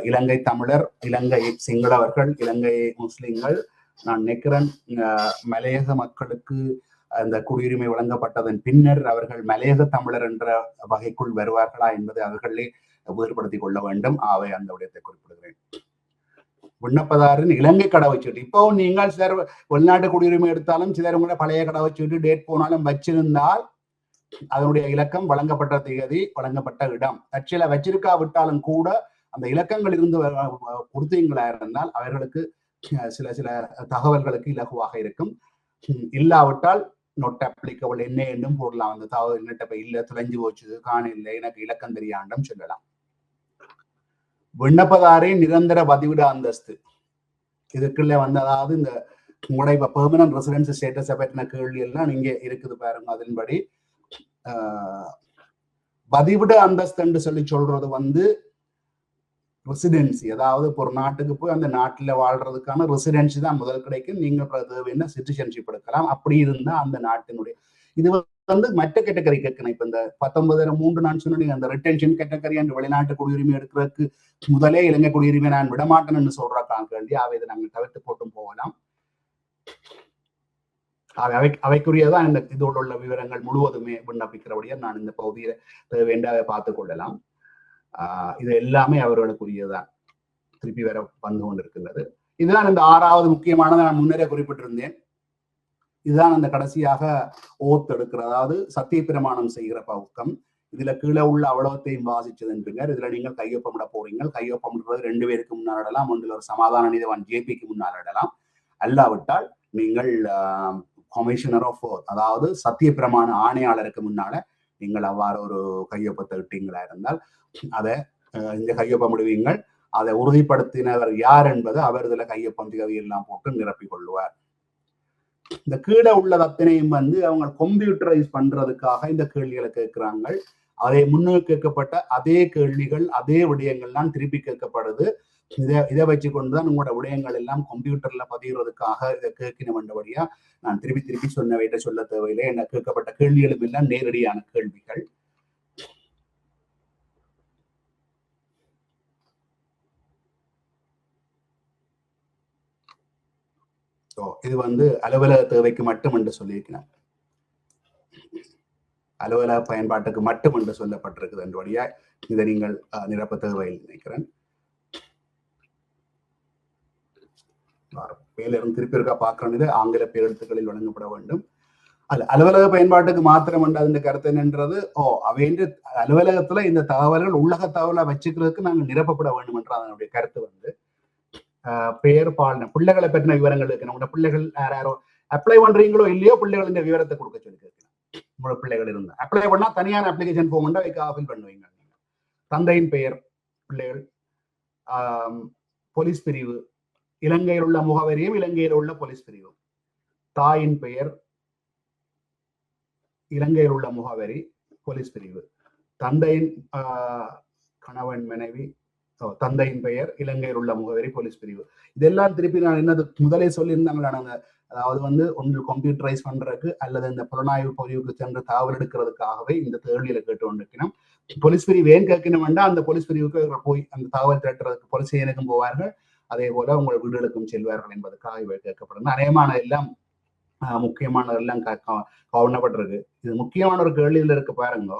இலங்கை தமிழர், இலங்கை சிங்களவர்கள், இலங்கை முஸ்லிம்கள். நான் நினைக்கிறேன் மலையக மக்களுக்கு அந்த குடியுரிமை வழங்கப்பட்டதன் பின்னர் அவர்கள் மலையக தமிழர் என்ற வகைக்குள் வருவார்களா என்பதை அவர்களே வேறுபடுத்திக் கொள்ள வேண்டும். அவை அந்த விடயத்தை குறிப்பிடுகிறேன். விண்ணப்பதாரின் இலங்கை கடவுச்சீட்டு. இப்போ நீங்கள் சிலர் வெளிநாட்டு குடியுரிமை எடுத்தாலும் சிலர் உங்களை பழைய கடவுச்சீட்டு டேட் போனாலும் வச்சிருந்தால் அதனுடைய இலக்கம், வழங்கப்பட்ட தேதி, வழங்கப்பட்ட இடம் தற்செயல வச்சிருக்காவிட்டாலும் கூட அந்த இலக்கங்கள் இருந்து கொடுத்தீங்களா இருந்தால் அவர்களுக்கு சில சில தகவல்களுக்கு இலகுவாக இருக்கும். இல்லாவிட்டால் நோட் அப்ளிகபிள் என்ன என்றும் போடலாம். அந்த தகவல் என்னட்ட இல்ல, தொலைஞ்சு போச்சு, காண இல்லை, எனக்கு இலக்கம் தெரியாண்டும் சொல்லலாம். விண்ணப்பதாரின் நிரந்தர பதிவிட அந்தஸ்து. இதுக்குள்ள வந்து அதாவது இந்த உங்களுடைய இப்ப பெர்மனன்ட் ரெசிடென்சி ஸ்டேட்டஸை பற்றின கேள்வி எல்லாம் நீங்க இருக்குது பாருங்க. அதன்படி பதிவிட அந்தஸ்து என்று சொல்லி சொல்றது வந்து ரெசிடென்சி, அதாவது ஒரு நாட்டுக்கு போய் அந்த நாட்டில் வாழ்றதுக்கான ரெசிடென்சி தான் முதல் கிடைக்கும். நீங்க தேவையான சிட்டிசன்ஷிப் எடுக்கலாம். அப்படி இருந்தா அந்த நாட்டினுடைய இது வந்து மற்ற கேட்டகரி கேட்கணும். இப்ப இந்த 1903 நான் சொன்னீங்க அந்த ரிட்டென்ஷன் கேட்டகரி அந்த வெளிநாட்டு குடியுரிமை எடுக்கிறதுக்கு முதலே இலங்கை குடியுரிமை நான் விடமாட்டேன்னு சொல்றாங்க வேண்டி அவை இதை நாங்கள் தவிர்த்து போட்டும் போகலாம். அவைக்குரியதான் இந்த இதோடு உள்ள விவரங்கள் முழுவதுமே விண்ணப்பிக்கிறபடியா நான் இந்த பகுதியில வேண்டாவை பார்த்துக் கொள்ளலாம். இது எல்லாமே அவர்களுக்குரியதான் திருப்பி வேற வந்து கொண்டிருக்கின்றது. இதுதான் இந்த 6வது முக்கியமானதை நான் முன்னரே குறிப்பிட்டிருந்தேன். இதுதான் அந்த கடைசியாக ஓத் எடுக்கிற, அதாவது சத்திய பிரமாணம் செய்கிற பக்கம். இதுல கீழே உள்ள அவ்வளவத்தையும் வாசிச்சதன் பின்னர் இதுல நீங்கள் கையொப்பமிட போறீங்க. கையொப்பமிடுறது 2 பேருக்கு முன்னால் இடலாம். ஒன்றில் ஒரு சமாதான நீதிவான் ஜேபிக்கு முன்னால் இடலாம். அல்லாவிட்டால் நீங்கள் கமிஷனர் ஆஃப் ஓத், அதாவது சத்திய பிரமாண ஆணையாளருக்கு முன்னால நீங்கள் அவ்வாறு ஒரு கையொப்பத்தை இட்டீங்களா இருந்தால் அதை இந்த கையொப்பமிடுவீங்கள். அதை உறுதிப்படுத்தினவர் யார் என்பது அவர் இதுல கையொப்பம் திகதி எல்லாம் போட்டு நிரப்பிக் கொள்ளுவார். இந்த கீழே உள்ள அத்தனையும் வந்து அவங்க கம்ப்யூட்டரைஸ் பண்றதுக்காக இந்த கேள்விகளை கேட்கிறாங்க. அதை முன்னுக்கு கேட்கப்பட்ட அதே கேள்விகள், அதே விடயங்கள் தான் திருப்பி கேட்கப்படுது. இதை வச்சு கொண்டுதான் உங்களோட விடயங்கள் எல்லாம் கம்ப்யூட்டர்ல பதிகிறதுக்காக இதை கேட்கணும் என்றபடியா நான் திருப்பி சொன்னவையிட்ட சொல்ல தேவையில்லை. என்ன கேட்கப்பட்ட கேள்விகளும் எல்லாம் நேரடியான கேள்விகள். இது வந்து அலுவலக தேவைக்கு மட்டும் என்று சொல்லியிருக்கிறேன். அலுவலக பயன்பாட்டுக்கு மட்டும் என்று சொல்லப்பட்டிருக்குது என்றபடியா இதை நீங்கள் நிரப்ப தேவையில் நினைக்கிறேன். மேலிருந்து திருப்பி இருக்கா பார்க்கறது ஆங்கில பேரெழுத்துக்களில் வழங்கப்பட வேண்டும். அலுவலக பயன்பாட்டுக்கு மாத்திரம் என்று அந்த கருத்து என்னன்றது அவைன்ற அலுவலகத்துல இந்த தகவல்கள் உள்ளக தகவலை வச்சுக்கிறதுக்கு நாங்கள் நிரப்பப்பட வேண்டும் என்ற அதனுடைய கருத்து வந்து பெயர், பாலின, பிள்ளைகளை பற்றின விவரங்கள் இருக்கு. நம்மளோட பிள்ளைகள் யாரோ அப்ளை பண்றீங்களோ இல்லையோ பிள்ளைகளின் விவரத்தை கொடுக்க சொல்லி கேட்கலாம். உங்களோட பிள்ளைகள் இருந்தா அப்ளை பண்ணா தனியான அப்ளிகேஷன் ஃபார்ம் உண்டா ஃபில் பண்ணுவீங்க. தந்தையின் பெயர், பிள்ளைகள், போலீஸ் பிரிவு, இலங்கையில் உள்ள முகவரியும் இலங்கையில் உள்ள போலீஸ் பிரிவு, தாயின் பெயர், இலங்கையில் உள்ள முகவரி, போலீஸ் பிரிவு, தந்தையின் கணவன் மனைவி, தந்தையின் பெயர், இலங்கையில் உள்ள முகவரி, போலீஸ் பிரிவு. இதெல்லாம் திருப்பி நான் என்னது முதலே சொல்லியிருந்தாங்களான, அதாவது வந்து ஒன்று கம்ப்யூட்டரைஸ் பண்றதுக்கு அல்லது இந்த புலனாய்வு பதிவுக்கு சென்று தகவல் எடுக்கிறதுக்காகவே இந்த தேர்தலில கேட்டு கொண்டிருக்கணும். போலீஸ் பிரிவு ஏன் கேட்கணும் வேண்டாம், அந்த போலீஸ் பிரிவுக்கு போய் அந்த தகவல் திரட்டுறதுக்கு போலீஸ் ஸ்டேஷனுக்கும் போவார்கள், அதே போல உங்கள் வீடுகளுக்கும் செல்வார்கள் என்பதற்காக இவை கேட்கப்படும். அநேகமான எல்லாம் முக்கியமானதெல்லாம் கவனப்பட்டிருக்கு. இது முக்கியமான ஒரு கேள்வியில் இருக்கு பாருங்க.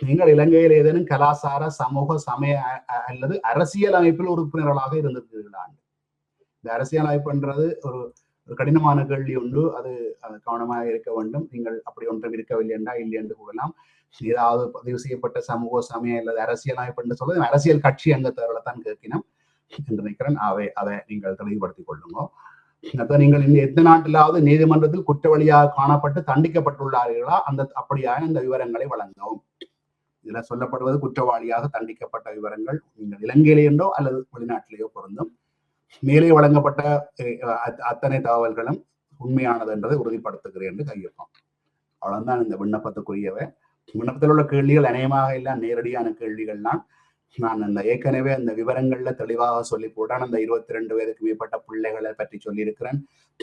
நீங்கள் இலங்கையில் ஏதேனும் கலாச்சார, சமூக, சமய அல்லது அரசியல் அமைப்பில் உறுப்பினர்களாக இருந்திருக்கிறீர்களா? இந்த அரசியல் அமைப்புன்றது ஒரு கடினமான கேள்வி உண்டு. அது கவனமாக இருக்க வேண்டும். நீங்கள் அப்படி ஒன்றும் இருக்கவில்லை என்றா இல்லை என்று கூறலாம். ஏதாவது பதிவு செய்யப்பட்ட சமூக, சமய அல்லது அரசியல் அமைப்பு என்று சொல்வது அரசியல் கட்சி அங்கத்தவர்களை தான் கேட்கணும் என்று நினைக்கிறேன். அதை நீங்கள் தெளிவுபடுத்திக் கொள்ளுங்க. அப்ப நீங்கள் இந்த எந்த நாட்டிலாவது நீதிமன்றத்தில் குற்றவாளியாக காணப்பட்டு தண்டிக்கப்பட்டுள்ளார்களா அப்படியான இந்த விவரங்களை வழங்கவும். இதுல சொல்லப்படுவது குற்றவாளியாக தண்டிக்கப்பட்ட விவரங்கள் நீங்கள் இலங்கையிலேயோ அல்லது வெளிநாட்டிலேயோ பொருந்தும். மேலே வழங்கப்பட்ட அத்தனை தகவல்களும் உண்மையானது என்பதை உறுதிப்படுத்துகிறேன் என்று கையொப்பம். அவ்வளவுதான் இந்த விண்ணப்பத்துக்குரியவை. விண்ணப்பத்தில் உள்ள கேள்விகள் அநேகமாக எல்லாம் நேரடியான கேள்விகள் தான். நான் அந்த ஏற்கனவே அந்த விவரங்கள்ல தெளிவாக சொல்லி போட்டான். அந்த 22 வயதுக்கு மேற்பட்ட பிள்ளைகளை பற்றி சொல்லியிருக்கிறேன்.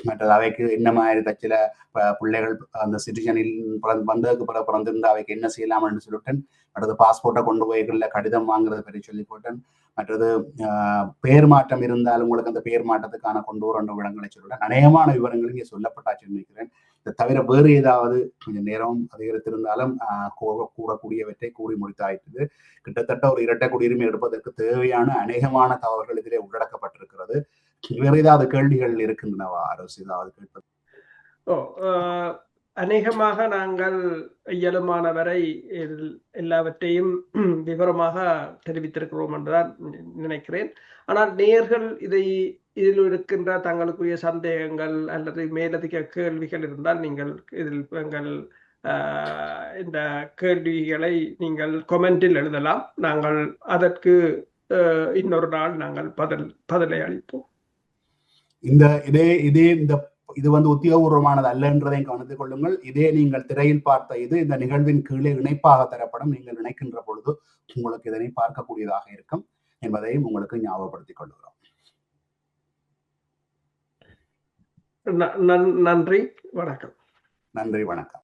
மற்றது அவைக்கு என்ன மாதிரி தச்சில பிள்ளைகள் அந்த சிட்டிசனில் வந்ததுக்கு பிறகு பிறந்திருந்தா அவைக்கு என்ன செய்யலாம் என்று சொல்லிட்டேன். மற்றது பாஸ்போர்ட்டை கொண்டு போய்கள்ல கடிதம் வாங்குறதை பற்றி சொல்லி போட்டேன். மற்றது பெயர் மாற்றம் இருந்தாலும் உங்களுக்கு அந்த பெயர் மாற்றத்துக்கான கொண்டு வர விவரங்களை சொல்லிட்டேன். அநேகமான விவரங்கள் இங்கே சொல்லப்பட்டாச்சு நினைக்கிறேன். இதை தவிர வேறு ஏதாவது கொஞ்சம் நேரம் அதிகரித்திருந்தாலும் கூறக்கூடியவற்றை கூறி முடித்தாயிட்டது. கிட்டத்தட்ட ஒரு இரட்டை குடியுரிமை எடுப்பதற்கு தேவையான அநேகமான தகவல்கள் இதிலே உள்ளடக்கப்பட்டிருக்கிறது. வேற ஏதாவது கேள்விகள் இருக்கின்றனவா அரசு ஏதாவது கேட்பது? அநேகமாக நாங்கள் இயலுமான வரை எல்லாவற்றையும் விவரமாக தெரிவித்திருக்கிறோம் என்றுதான் நினைக்கிறேன். ஆனால் நேயர்கள் இதில் இருக்கின்ற தங்களுக்குரிய சந்தேகங்கள் அல்லது மேலதிக கேள்விகள் இருந்தால் நீங்கள் இதில் எங்கள் இந்த கேள்விகளை நீங்கள் கொமெண்டில் எழுதலாம். நாங்கள் அதற்கு இன்னொரு நாள் நாங்கள் பதிலை அளிப்போம். இது உத்தியோகபூர்வமானது அல்ல என்றதை கவனித்துக் கொள்ளுங்கள். இதே நீங்கள் திரையில் பார்த்த இந்த நிகழ்வின் கீழே இணைப்பாக தரப்படும். நீங்கள் நினைக்கின்ற பொழுது உங்களுக்கு இதனை பார்க்கக்கூடியதாக இருக்கும் என்பதையும் உங்களுக்கு ஞாபகப்படுத்திக் கொள்கிறோம். நன்றி, வணக்கம். நன்றி, வணக்கம்.